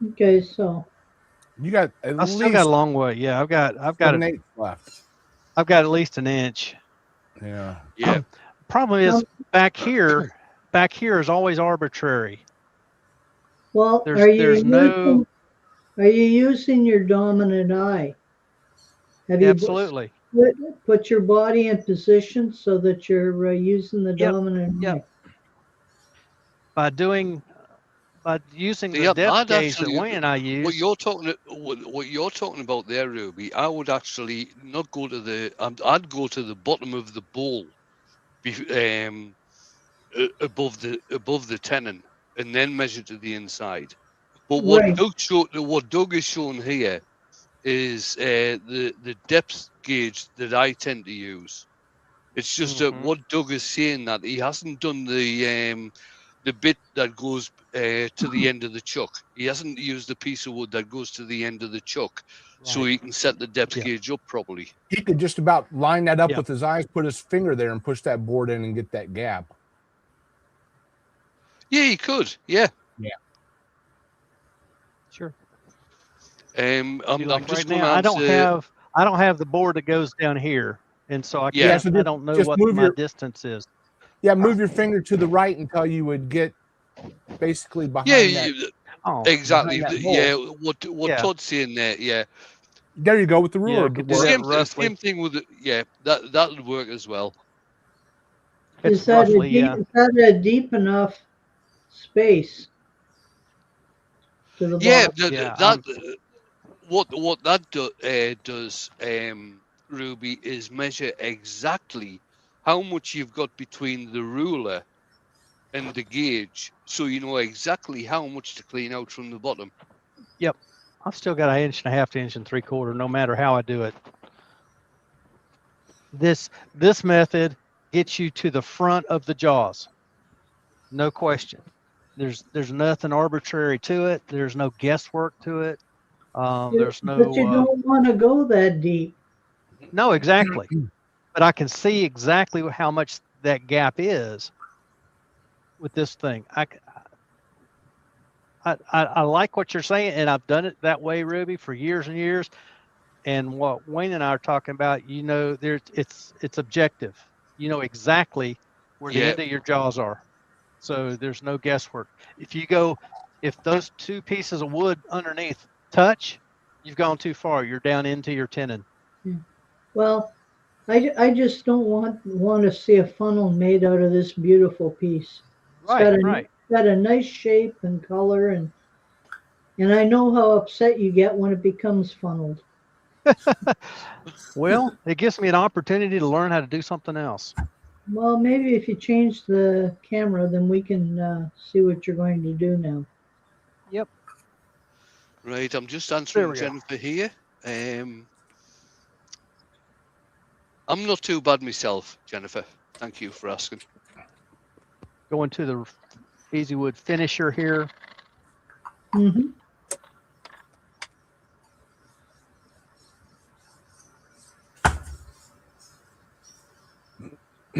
Okay, so you got I still got a long way. Yeah, I've got an left. I've got at least an inch. Yeah. Yeah. Problem is back here is always arbitrary. Well, are you using your dominant eye? Have you absolutely put your body in position so that you're using the dominant eye? By using See, the depth I'd gauge that actually Wayne and I what use. you're talking about there, Ruby. I would actually not go to the. I'd go to the bottom of the bowl, above the tenon, and then measure to the inside. But Right. what Doug is showing here is the depth gauge that I tend to use. It's just that what Doug is saying, that he hasn't done the bit that goes to the end of the chuck. He hasn't used the piece of wood that goes to the end of the chuck, so Right. he can set the depth Yeah. gauge up properly. He could just about line that up Yeah. with his eyes, put his finger there, and push that board in and get that gap. Yeah, he could. Yeah. Sure. I'm Like just right going now, to I don't answer. have the board that goes down here, and so I Yeah. can't. So I don't know just what move my your distance is. move your finger to the right until you would get basically Yeah. behind that Exactly. behind that bowl. Yeah. What Yeah. Todd's saying there. Yeah. There you go with the Yeah, ruler. I could do Work. that roughly. Same thing with it. Yeah. That'll work as well. It's Is that roughly, yeah. a deep enough space to the Yeah. bottom? Yeah. What that does, Ruby, is measure exactly how much you've got between the ruler and the gauge, so you know exactly how much to clean out from the bottom. Yep. I've still got 1.5 inches to 1 3/4, no matter how I do it. This method gets you to the front of the jaws. No question. There's nothing arbitrary to it. There's no guesswork to it. There's But you no don't want to go that deep. no, exactly. But I can see exactly how much that gap is with this thing. I like what you're saying, and I've done it that way, Ruby, for years and years. And what Wayne and I are talking about, it's objective. You know exactly where the Yeah. end of your jaws are, so there's no guesswork. If those two pieces of wood underneath touch, you've gone too far. You're down into your tenon. Well, I just don't want to see a funnel made out of this beautiful piece. It's Right. got a nice shape and color, and I know how upset you get when it becomes funneled. Well, it gives me an opportunity to learn how to do something else. Well, maybe if you change the camera, then we can see what you're going to do now. Yep. Right. I'm just There answering we go. Jennifer here. I'm not too bad myself, Jennifer. Thank you for asking. Going to the easy wood finisher here. Mm-hmm. I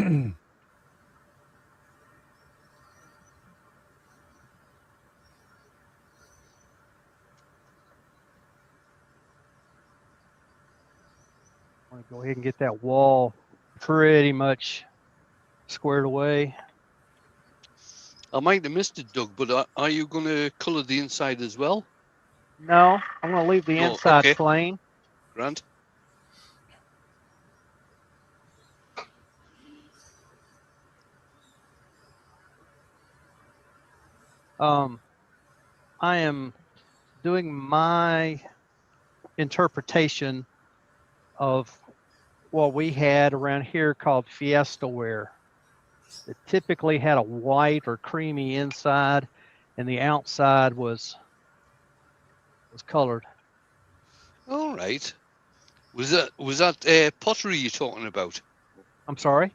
want to go ahead and get that wall pretty much squared away. I might have missed it, Doug, but are you going to colour the inside as well? No, I'm going to leave the No, inside okay. plain. Grant? I am doing my interpretation of what we had around here called Fiesta Ware. It typically had a white or creamy inside, and the outside was colored. All right. Was that pottery you're talking about? I'm sorry?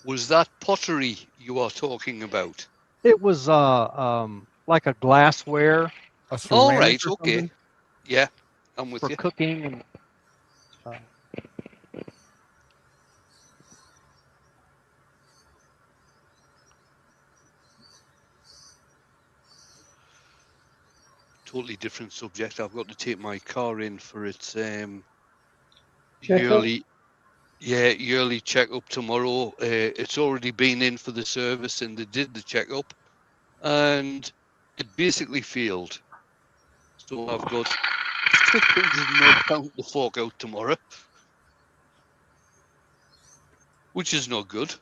Was that pottery you are talking about? It was like a glassware A All ceramic right. or Okay. something? Yeah, I'm with for you. cooking and Totally different subject. I've got to take my car in for its Checkup? yearly checkup tomorrow. It's already been in for the service, and they did the checkup, and it basically failed. So I've got £600 to fork out tomorrow, which is not good.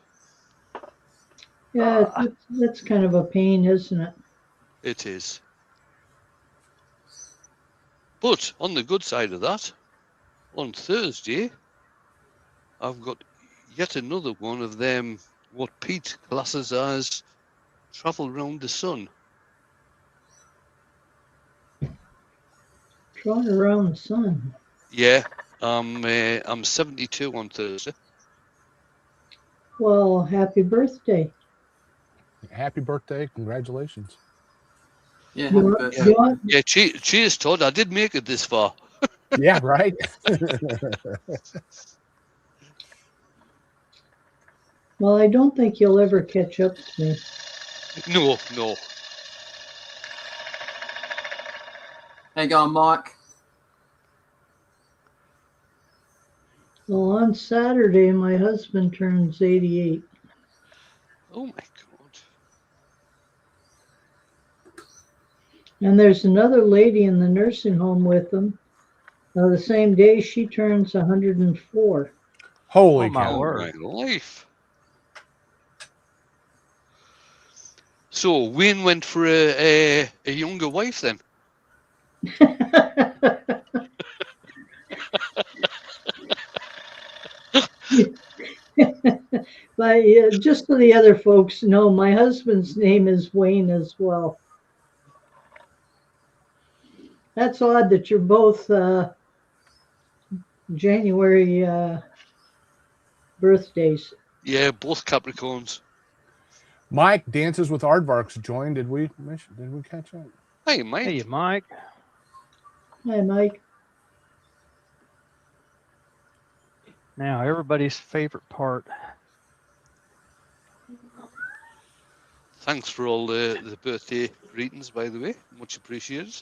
Yeah, that's kind of a pain, isn't it? It is. But on the good side of that, on Thursday, I've got yet another one of them, what Pete classes as travel round the sun. Trot around the sun. Yeah, I'm 72 on Thursday. Well, happy birthday. Happy birthday. Congratulations. Yeah, You happy want, birthday. you want, Yeah, cheers, Todd. I did make it this far. Yeah, right. well, I don't think you'll ever catch up to me. No. How you going, Mike? Well, on Saturday, my husband turns 88. Oh my God. And there's another lady in the nursing home with him. The same day, she turns 104. Holy Oh, my cow. word. My life. So Wayne went for a younger wife then. But just so the other folks know, my husband's name is Wayne as well. That's odd that you're both January birthdays. Yeah, both Capricorns. Mike, Dances with Aardvarks joined. Did we catch up? Hey, Mike. Hey, Mike. Hi, Mike. Now, everybody's favorite part. Thanks for all the birthday greetings, by the way. Much appreciated.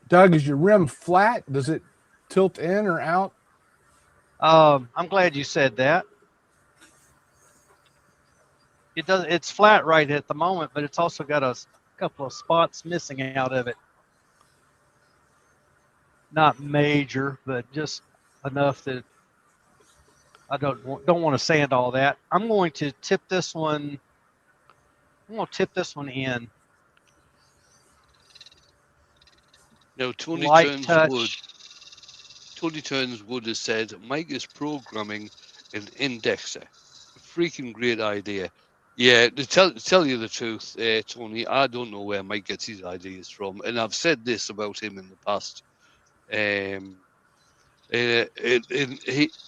Doug, is your rim flat? Does it tilt in or out? I'm glad you said that. It does. It's flat right at the moment, but it's also got a couple of spots missing out of it. Not major, but just enough that I don't want to sand all that. I'm going to tip this one. I'm going to tip this one in. Now, Tony Light Turns touch. Wood. Tony Turns Wood has said Mike is programming an indexer. Freaking great idea. Yeah, to tell you the truth, Tony, I don't know where Mike gets his ideas from, and I've said this about him in the past.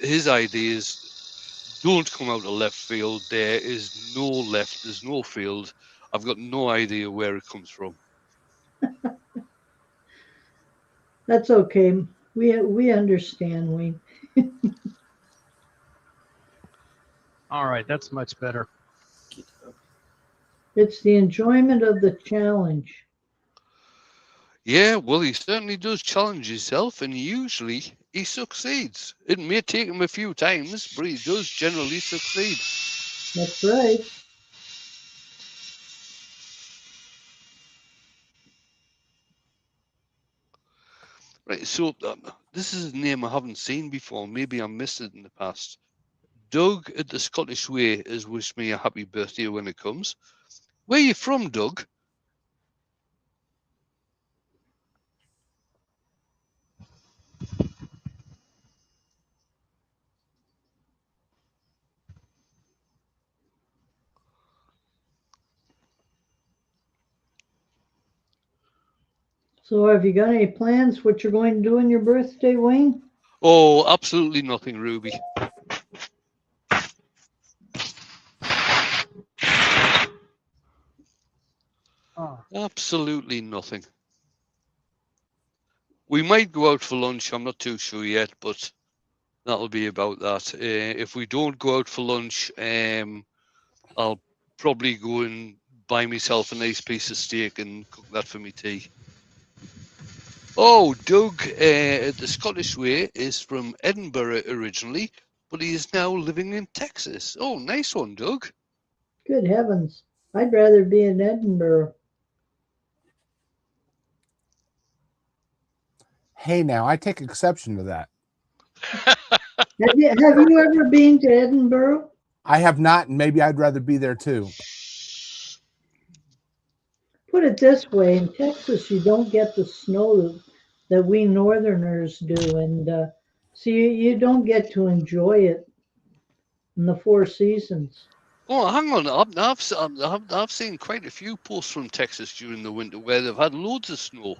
His ideas don't come out of left field. There is no left. There's no field. I've got no idea where it comes from. That's okay. We understand, Wayne. All right, that's much better. It's the enjoyment of the challenge. Yeah, well, he certainly does challenge himself, and usually he succeeds. It may take him a few times, but he does generally succeed. That's right. Right, so this is a name I haven't seen before. Maybe I missed it in the past. Doug at the Scottish Way has wished me a happy birthday when it comes. Where are you from, Doug? So have you got any plans what you're going to do on your birthday, Wayne? Oh, absolutely nothing, Ruby. Oh. Absolutely nothing. We might go out for lunch. I'm not too sure yet, but that'll be about that. If we don't go out for lunch, I'll probably go and buy myself a nice piece of steak and cook that for me tea. Oh, Doug at the Scottish Way is from Edinburgh originally, but he is now living in Texas. Oh, nice one, Doug. Good heavens. I'd rather be in Edinburgh. Hey, now I take exception to that. Have you ever been to Edinburgh? I have not, and maybe I'd rather be there too. Put it this way, in Texas, you don't get the snow that we Northerners do, and so you don't get to enjoy it in the four seasons. Oh, hang on. I've seen quite a few posts from Texas during the winter where they've had loads of snow.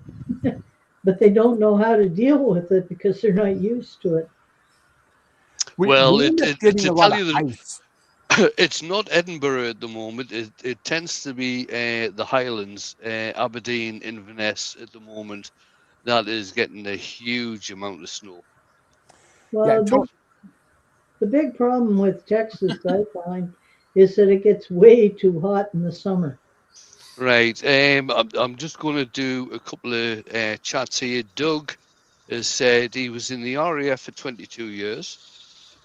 But they don't know how to deal with it because they're not used to it. Well, we end up getting a lot of ice. It's not Edinburgh at the moment. It tends to be the Highlands, Aberdeen, Inverness at the moment. That is getting a huge amount of snow. Well, the big problem with Texas, I find, is that it gets way too hot in the summer. Right. I'm just going to do a couple of chats here. Doug has said he was in the RAF for 22 years.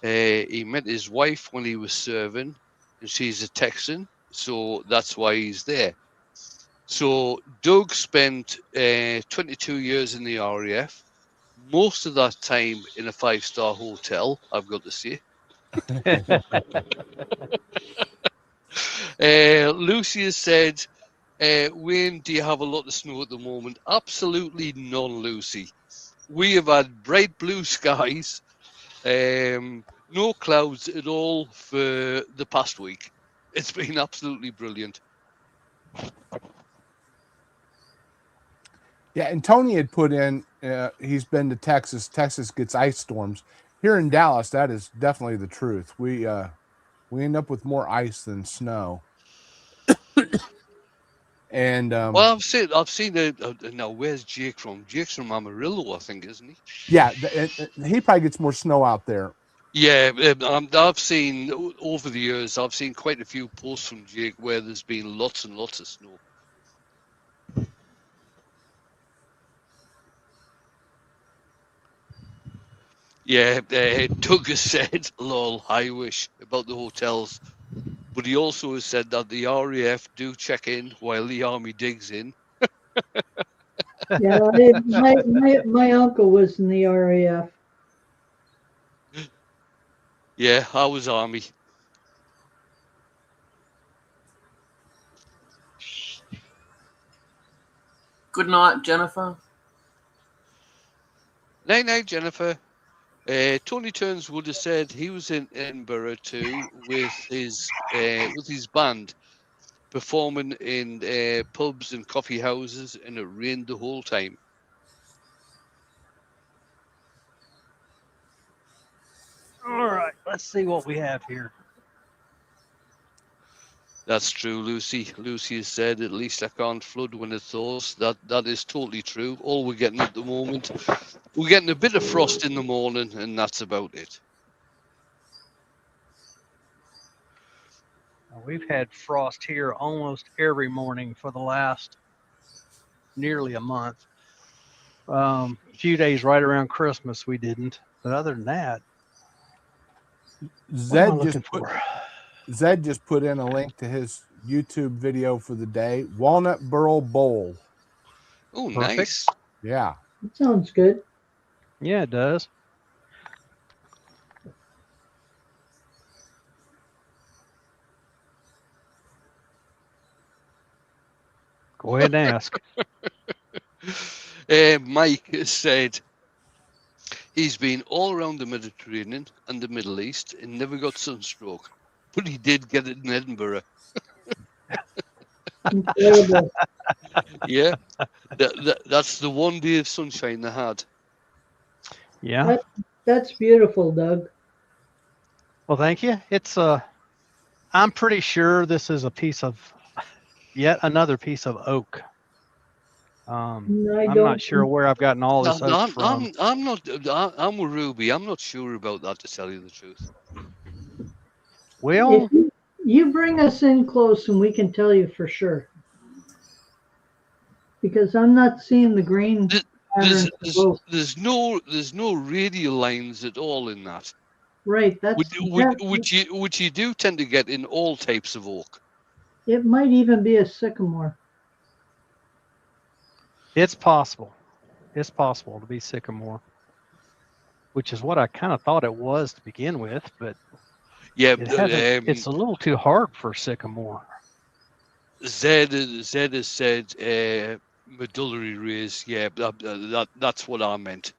He met his wife when he was serving, and she's a Texan, so that's why he's there. So Doug spent 22 years in the RAF, most of that time in a 5-star hotel, I've got to say. Lucy has said, Wayne, do you have a lot of snow at the moment? Absolutely none, Lucy. We have had bright blue skies, no clouds at all for the past week. It's been absolutely brilliant. Yeah, and Tony had put in, he's been to Texas. Texas gets ice storms. Here in Dallas, that is definitely the truth. We end up with more ice than snow. And well, I've seen now. Where's Jake from? Jake's from Amarillo, I think, isn't he? Yeah, he probably gets more snow out there. Yeah, I've seen over the years. I've seen quite a few posts from Jake where there's been lots and lots of snow. Yeah, Doug has said, lol, I wish about the hotels. But he also has said that the RAF do check in while the army digs in. Yeah, my uncle was in the RAF. Yeah, I was army. Good night, Jennifer. Night, night, Jennifer. Tony Turns would have said he was in Edinburgh too with his band, performing in pubs and coffee houses, and it rained the whole time. All right, let's see what we have here. That's true, Lucy. Lucy has said, at least I can't flood when it thaws. That is totally true. All we're getting at the moment, we're getting a bit of frost in the morning, and that's about it. We've had frost here almost every morning for the last nearly a month. A few days right around Christmas we didn't, but other than that, Zed just put in a link to his YouTube video for the day, Walnut Burl Bowl. Oh, perfect. Nice. Yeah. That sounds good. Yeah, it does. Go ahead and ask. Mike has said he's been all around the Mediterranean and the Middle East and never got sunstroke, but he did get it in Edinburgh. Incredible. Yeah, that's the one day of sunshine they had. Yeah. That's beautiful, Doug. Well, thank you. It's I'm pretty sure this is a piece of yet another piece of oak. I'm not sure where I've gotten all this oak from. I'm with Ruby. I'm not sure about that, to tell you the truth. Well, If you bring us in close and we can tell you for sure. Because I'm not seeing the green patterns. There's no radial lines at all in that. Right, Which you do tend to get in all types of oak. it might even be a sycamore. it's possible. It's possible to be sycamore. which is what I kind of thought it was to begin with, but Yeah, it hasn't. It's a little too hard for sycamore. Zed has said medullary rays. Yeah, that's what I meant.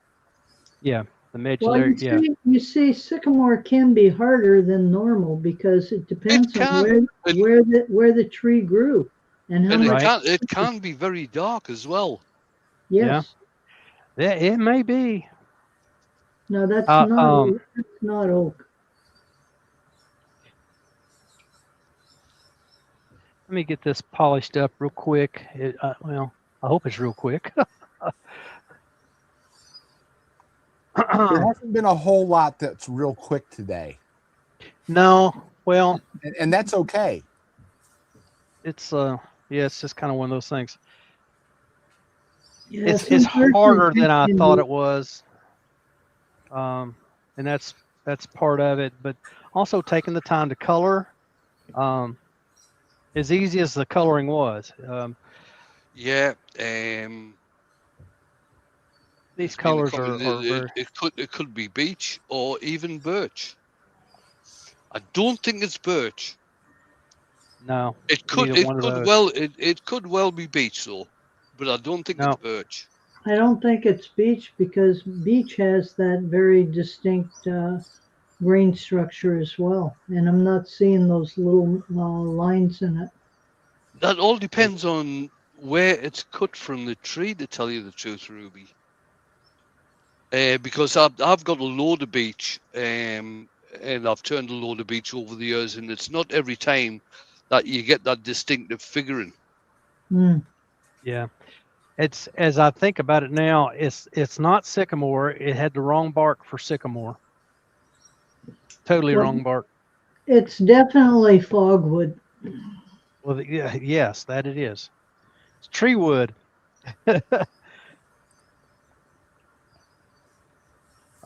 Yeah, the Well, medullary. Yeah, you see, sycamore can be harder than normal because it It depends on can, where the tree grew and how and much. Right. it can be very dark as well. yeah, Yes. yeah. It may be. No, Uh, um, that's not oak. Let me get this polished up real quick. Well, I hope it's real quick. There hasn't been a whole lot that's real quick today, No, well, and that's okay. it's yeah, it's just kind of one of those things. Yeah, It's some harder person than I can thought be. it was, and that's part of it. But also taking the time to color, um, as easy as the coloring was. Yeah, These there's been a colors comment. are very It could be beech or even birch. I don't think it's birch. no, neither one of those. It could well be beech though, but I don't think it's No, birch. I don't think it's beech because beech has that very distinct grain structure as well, and I'm not seeing those little lines in it. That all depends on where it's cut from the tree, to tell you the truth, Ruby. Because I've got a load of beech, and I've turned a load of beech over the years, and it's not every time that you get that distinctive figuring. Mm. yeah. It's as I think about it now, it's not sycamore. It had the wrong bark for sycamore. Totally Well, wrong bark. it's definitely fogwood. Well, yeah, yes, that it is. It's tree wood.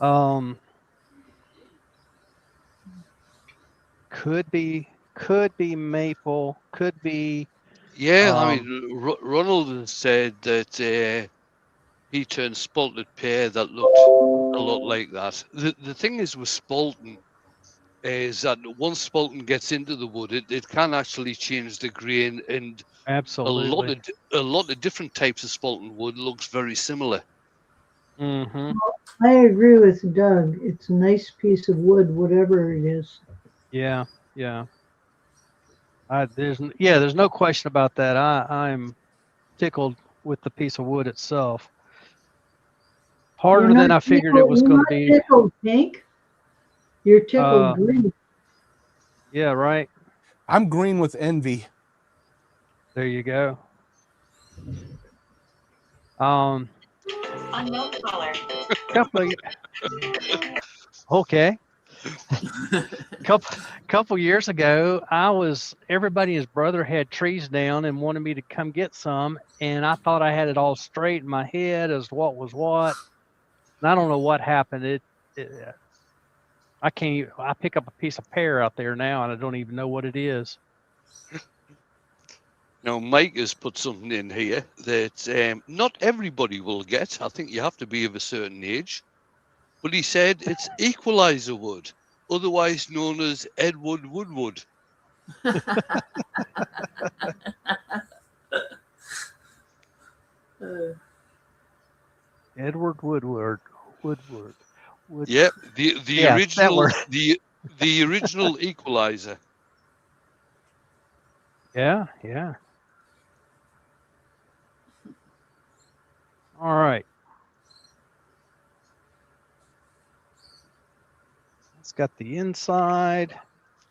um, could be maple. Could be. Yeah, I Um, mean, Ronald has said that he turned spalted pear that looked a lot like that. The thing is with spalting is that once spalting gets into the wood, it can actually change the grain, and absolutely. a lot of different types of spalten wood looks very similar. Hmm. I agree with Doug. It's a nice piece of wood, whatever it is. Yeah, yeah. There's no question about that. I'm tickled with the piece of wood itself. Harder than I figured it was You're going to not be. tickled pink. You're tickled Uh, green. yeah, right. I'm green with envy. There you go. Um, Unknown caller. couple of, okay. Couple years ago, everybody and his brother had trees down and wanted me to come get some, and I thought I had it all straight in my head as what was what. And I don't know what happened. I can't. I pick up a piece of pear out there now, and I don't even know what it is. Now, Mike has put something in here that not everybody will get. I think you have to be of a certain age. But he said it's equalizer wood, otherwise known as Edward Woodwood. Edward Woodward. Yep, Yeah, that word. the original equalizer. Yeah, yeah. All right. It's got the inside.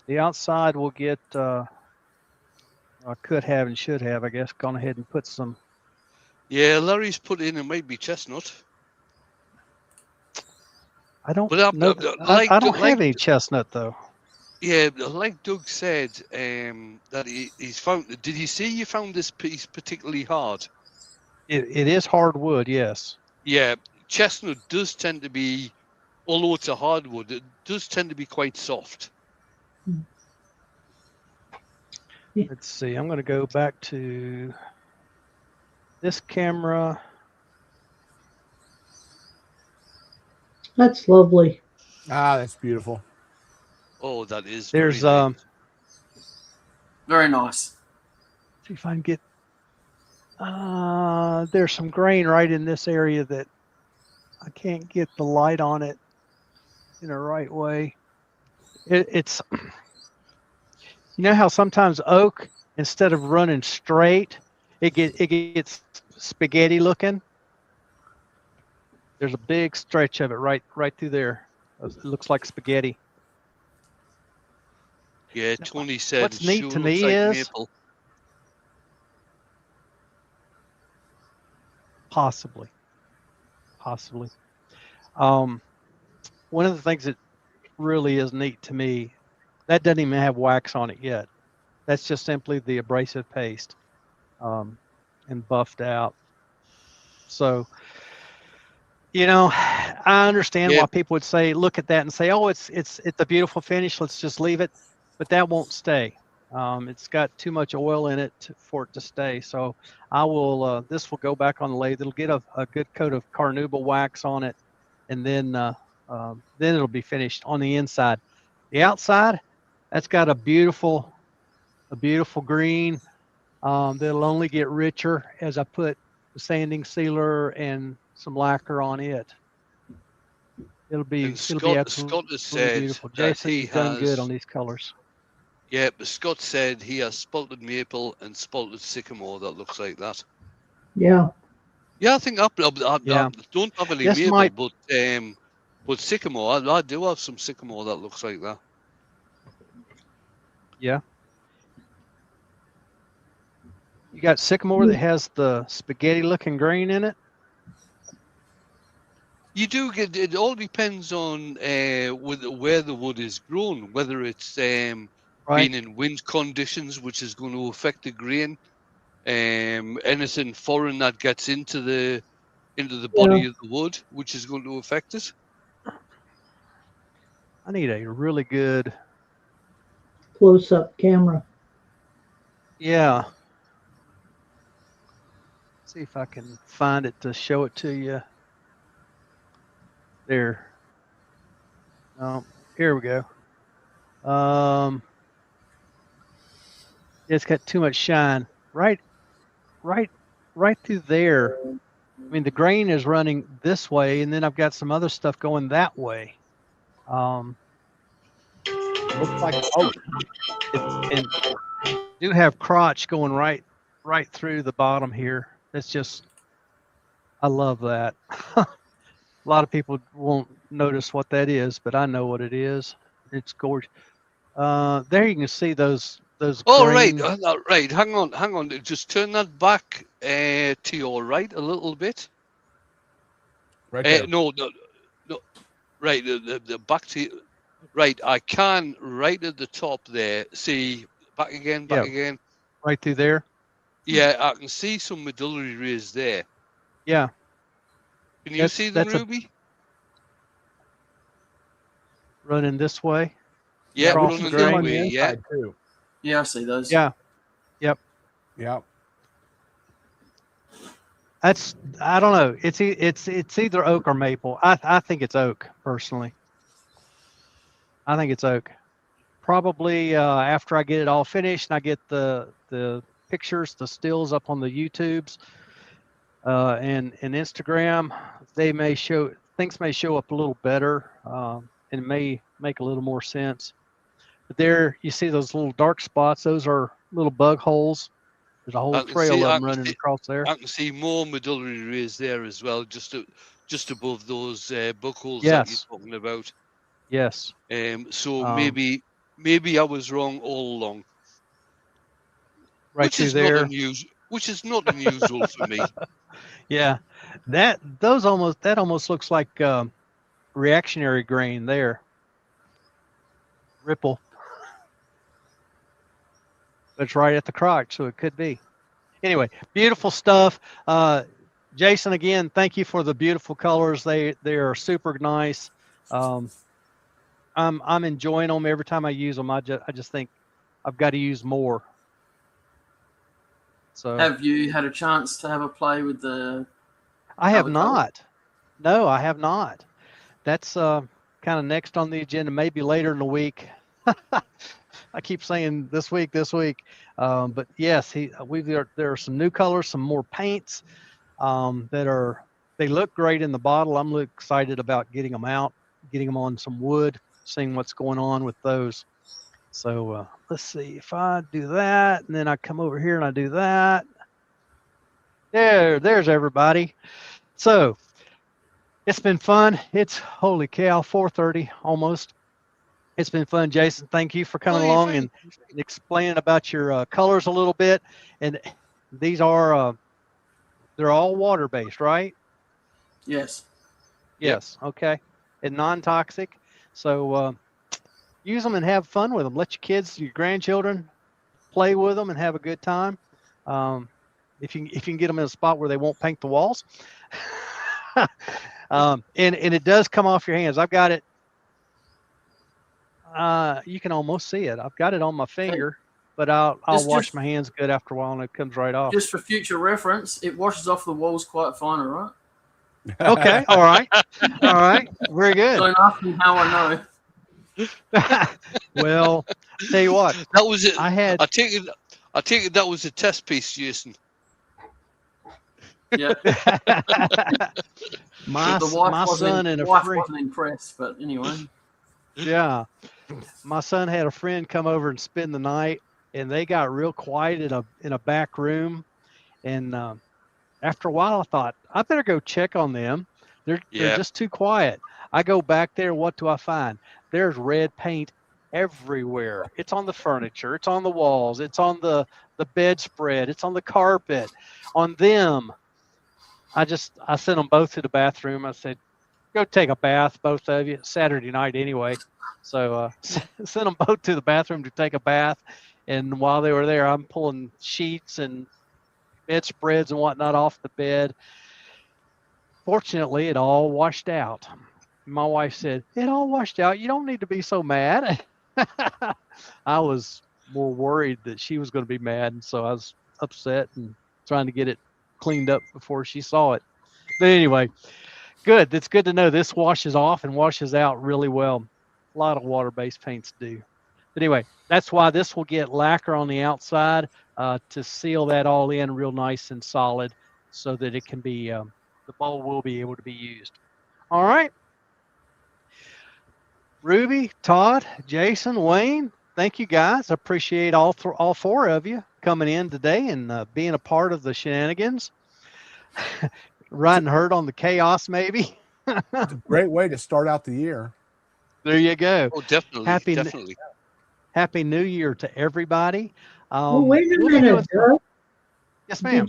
The outside will get. I could have and should have, I guess, gone ahead and put some. Yeah, Larry's put in it might be chestnut. I don't But know. I don't have any chestnut though. yeah, like Doug said, that he's found. Did he say you found this piece particularly hard? It is hardwood, yes. Yeah, chestnut does tend to be, although it's a hardwood, it does tend to be quite soft. Let's see. I'm going to go back to this camera. That's lovely. Ah, that's beautiful. Oh, that is There's very nice. Very nice. see if I can get. There's some grain right in this area that I can't get the light on it in the right way. It's you know how sometimes oak, instead of running straight, it gets spaghetti looking. There's a big stretch of it right through there. It looks like spaghetti. Yeah, Now, Tony said it what's neat sure to looks me like is maple. possibly, possibly. Um, one of the things that really is neat to me, that doesn't even have wax on it yet. That's just simply the abrasive paste, um, and buffed out. So, I understand Yeah, why people would say, look at that and say, oh, it's a beautiful finish. Let's just leave it, but that won't stay. It's got too much oil in it for it to stay. So I will. This will go back on the lathe. It'll get a good coat of carnauba wax on it, and then it'll be finished on the inside. The outside, that's got a beautiful green. That'll only get richer as I put the sanding sealer and some lacquer on it. It'll be and it'll be Scott has absolutely said beautiful. that Jason, he you've done good on has. these colors. Yeah, but Scott said he has spalted maple and spalted sycamore that looks like that. Yeah. Yeah, I think I Yeah, don't have any this maple, might. but sycamore, I do have some sycamore that looks like that. Yeah, you got sycamore that has the spaghetti-looking grain in it. You do get it. All depends on where the wood is grown, whether it's Right. been in wind conditions, which is going to affect the grain. Anything foreign that gets into the Yeah. body of the wood, which is going to affect it. I need a really good. Close up camera. Yeah. See if I can find it to show it to you. There. Oh, here we go. Um, it's got too much shine. Right, right through there. I mean, the grain is running this way, and then I've got some other stuff going that way. Um, looks like oak. And do have crotch going right through the bottom here. It's just I love that. A lot of people won't notice what that is, but I know what it is. It's gorgeous. There you can see those Oh, right, grain. right. Hang on. Just turn that back to your right a little bit. Right there. No. Right, the back to right. I can right at the top there. See, back again, back Yeah, again. right through there. Yeah, I can see some medullary rays there. Yeah, Can you that's see them, that's a Ruby? running this way Yeah, We across can the running see them that on grain. the way. Yeah. inside too. Yeah, I see those. Yeah, yep. Yeah. That's I don't know. It's either oak or maple. I think it's oak personally. I think it's oak. Probably after I get it all finished and I get the pictures, the stills up on the YouTubes and Instagram, they may show things may show up a little better, and it may make a little more sense. But there you see those little dark spots. Those are little bug holes. There's a whole I can trail see. of I them can running see. across there. I can see more medullary rays there as well, just above those bug holes that you're Yes, talking about. yes. So Um, maybe I was wrong all along, right which through is not there. unusual. Which is not unusual for me. Yeah, that almost looks like reactionary grain there. Ripple, but it's right at the crotch, so it could be. Anyway, beautiful stuff. Jason, again, thank you for the beautiful colors. They are super nice. Um, I'm enjoying them every time I use them. I just think I've got to use more. So Have you had a chance to have a play with the I have other colours? not. No, I have not. that's kind of next on the agenda, maybe later in the week. I keep saying this week, but yes, there are some new colors, some more paints they look great in the bottle. I'm excited about getting them out, getting them on some wood, seeing what's going on with those. So let's see if I do that, and then I come over here and I do that. There's everybody. So it's been fun. It's holy cow, 4:30 almost. It's been fun, Jason. Thank you for coming along and explaining about your colors a little bit. And these are they're all water based, right? Yes. Yes. Okay. And non-toxic. So use them and have fun with them. Let your kids, your grandchildren, play with them and have a good time. If you can get them in a spot where they won't paint the walls. And it does come off your hands. I've got it. You can almost see it. I've got it on my finger, but I'll wash my hands good after a while, and it comes right off. Just for future reference, it washes off the walls quite fine, all right? Okay. All right. All right. Very good. Don't ask me how I know. Well, tell you what. That was it. I take it that was a test piece, Jason. Yeah. my son and a friend wasn't impressed, but anyway. Yeah. My son had a friend come over and spend the night, and they got real quiet in a back room. And after a while, I thought, I better go check on them. They're just too quiet. I go back there, and what do I find? There's red paint everywhere. It's on the furniture. It's on the walls. It's on the bedspread. It's on the carpet. On them. I sent them both to the bathroom. I said, go take a bath, both of you. It's Saturday night anyway. So sent them both to the bathroom to take a bath. And while they were there, I'm pulling sheets and bedspreads and whatnot off the bed. Fortunately, it all washed out. My wife said, it all washed out. You don't need to be so mad. I was more worried that she was going to be mad. And so I was upset and trying to get it cleaned up before she saw it. But anyway, good. It's good to know this washes off and washes out really well. A lot of water-based paints do. But anyway, that's why this will get lacquer on the outside to seal that all in real nice and solid so that it can be, the bowl will be able to be used. All right. Ruby, Todd, Jason, Wayne, thank you guys. I appreciate all four of you coming in today and being a part of the shenanigans. Riding herd on the chaos, maybe. It's a great way to start out the year. There you go. Oh, definitely. Definitely. Happy New Year to everybody. Wait a minute, Doug. Yes, ma'am.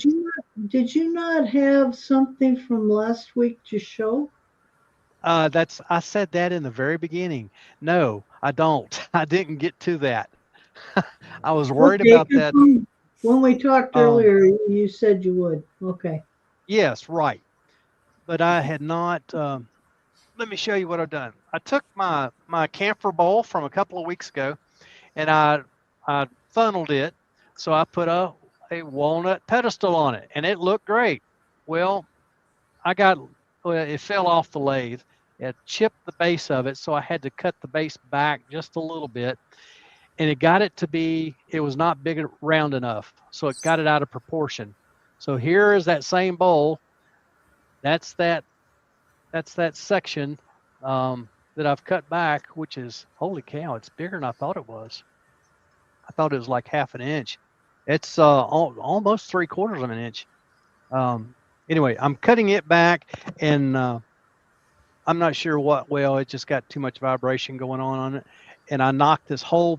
Did you not have something from last week to show? I said that in the very beginning. No, I don't. I didn't get to that. I was worried about that. When we talked earlier, you said you would. Okay. Yes, right. But I had not. Let me show you what I've done. I took my camphor bowl from a couple of weeks ago, and I funneled it. So I put a walnut pedestal on it, and it looked great. Well, it fell off the lathe. It chipped the base of it, so I had to cut the base back just a little bit, and it got it to be, it was not big round enough, so it got it out of proportion. So here is that same bowl. That's that section that I've cut back, which is, holy cow, it's bigger than I thought it was. I thought it was like half an inch. It's almost 3/4 of an inch. Anyway, I'm cutting it back, and I'm not sure it just got too much vibration going on it, and I knocked this whole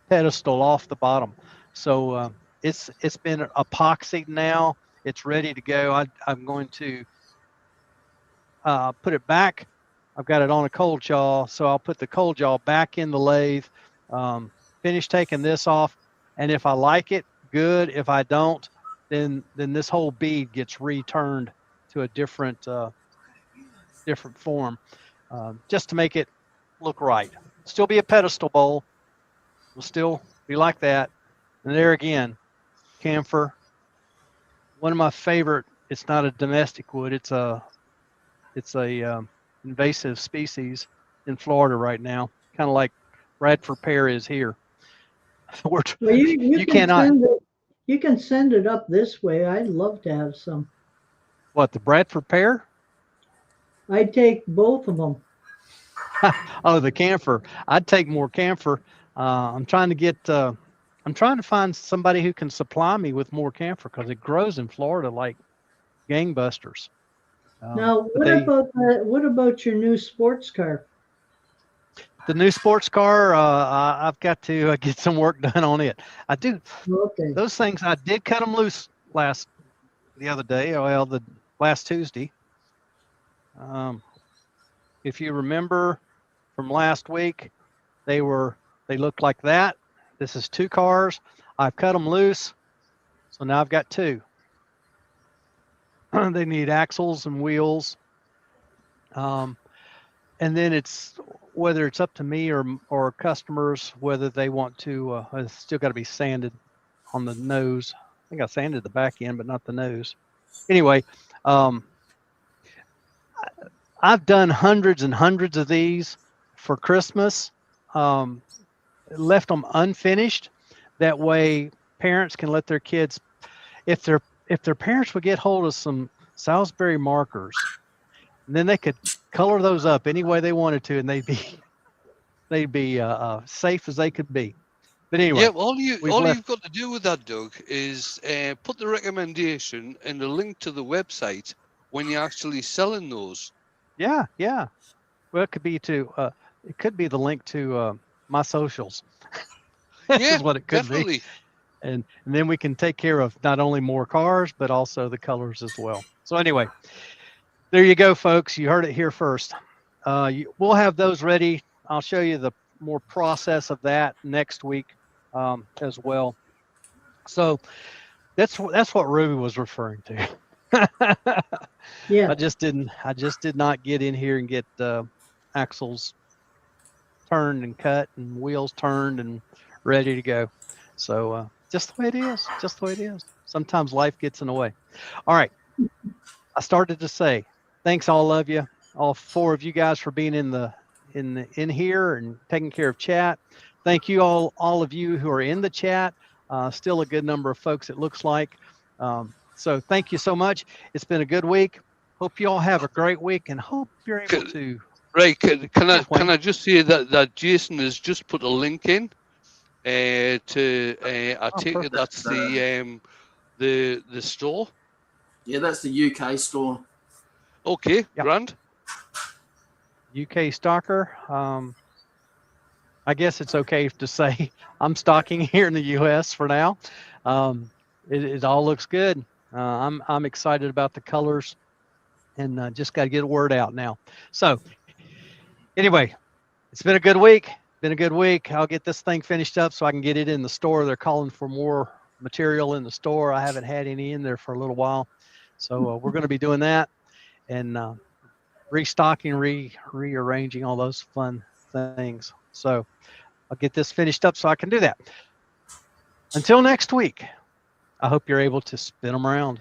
pedestal off the bottom. So it's been epoxied now. It's ready to go. I'm going to put it back. I've got it on a cold jaw, so I'll put the cold jaw back in the lathe, finish taking this off, and if I like it, good. If I don't, then this whole bead gets returned to a different form, just to make it look right. Still be a pedestal bowl. Will still be like that. And there again, camphor. One of my favorite. It's not a domestic wood. It's a invasive species in Florida right now, kind of like Bradford pear is here. We're, Well, you you can cannot. send it. You can send it up this way. I'd love to have some. What, the Bradford pear? I'd take both of them. Oh, the camphor. I'd take more camphor. I'm trying to get. I'm trying to find somebody who can supply me with more camphor because it grows in Florida like gangbusters. Now, But what about your new sports car? the new sports car, I've got to get some work done on it. I do Okay. those things. I did cut them loose the other day. Well, the last Tuesday. If you remember from last week, they looked like that. This is 2 cars. I've cut them loose, so now I've got 2. They need axles and wheels. And then it's whether it's up to me or customers whether they want to. It's still got to be sanded on the nose. I think I sanded the back end, but not the nose. Anyway, I've done hundreds and hundreds of these for Christmas. Left them unfinished. That way, parents can let their kids, if their parents would get hold of some Salisbury markers, and then they could color those up any way they wanted to, and they'd be safe as they could be. But anyway, Yeah, all you've got to do with that, Doug, is put the recommendation and a link to the website when you're actually selling those. Yeah. Well, it could be the link to my socials. Yeah, Is what it could definitely. be. And then we can take care of not only more cars, but also the colors as well. So anyway, there you go, folks. You heard it here first. We'll have those ready. I'll show you the more process of that next week as well. So that's what Ruby was referring to. Yeah. I just did not get in here and get axles turned and cut and wheels turned and ready to go. So just the way it is. Just the way it is. Sometimes life gets in the way. All right. I started to say thanks all of you, all 4 of you guys for being in here and taking care of chat. Thank you all of you who are in the chat. Still a good number of folks, it looks like. So thank you so much. It's been a good week. Hope you all have a great week and hope you're able to. Right. Can I just say that Jason has just put a link in to I take it that's the store. Yeah, that's the UK store. Okay, Yep. grand. UK stalker. I guess it's okay to say I'm stocking here in the US for now. It all looks good. I'm excited about the colors and just got to get a word out now. So anyway, it's been a good week. I'll get this thing finished up so I can get it in the store. They're calling for more material in the store. I haven't had any in there for a little while. So we're going to be doing that and restocking, rearranging all those fun things. So I'll get this finished up so I can do that. Until next week, I hope you're able to spin them around.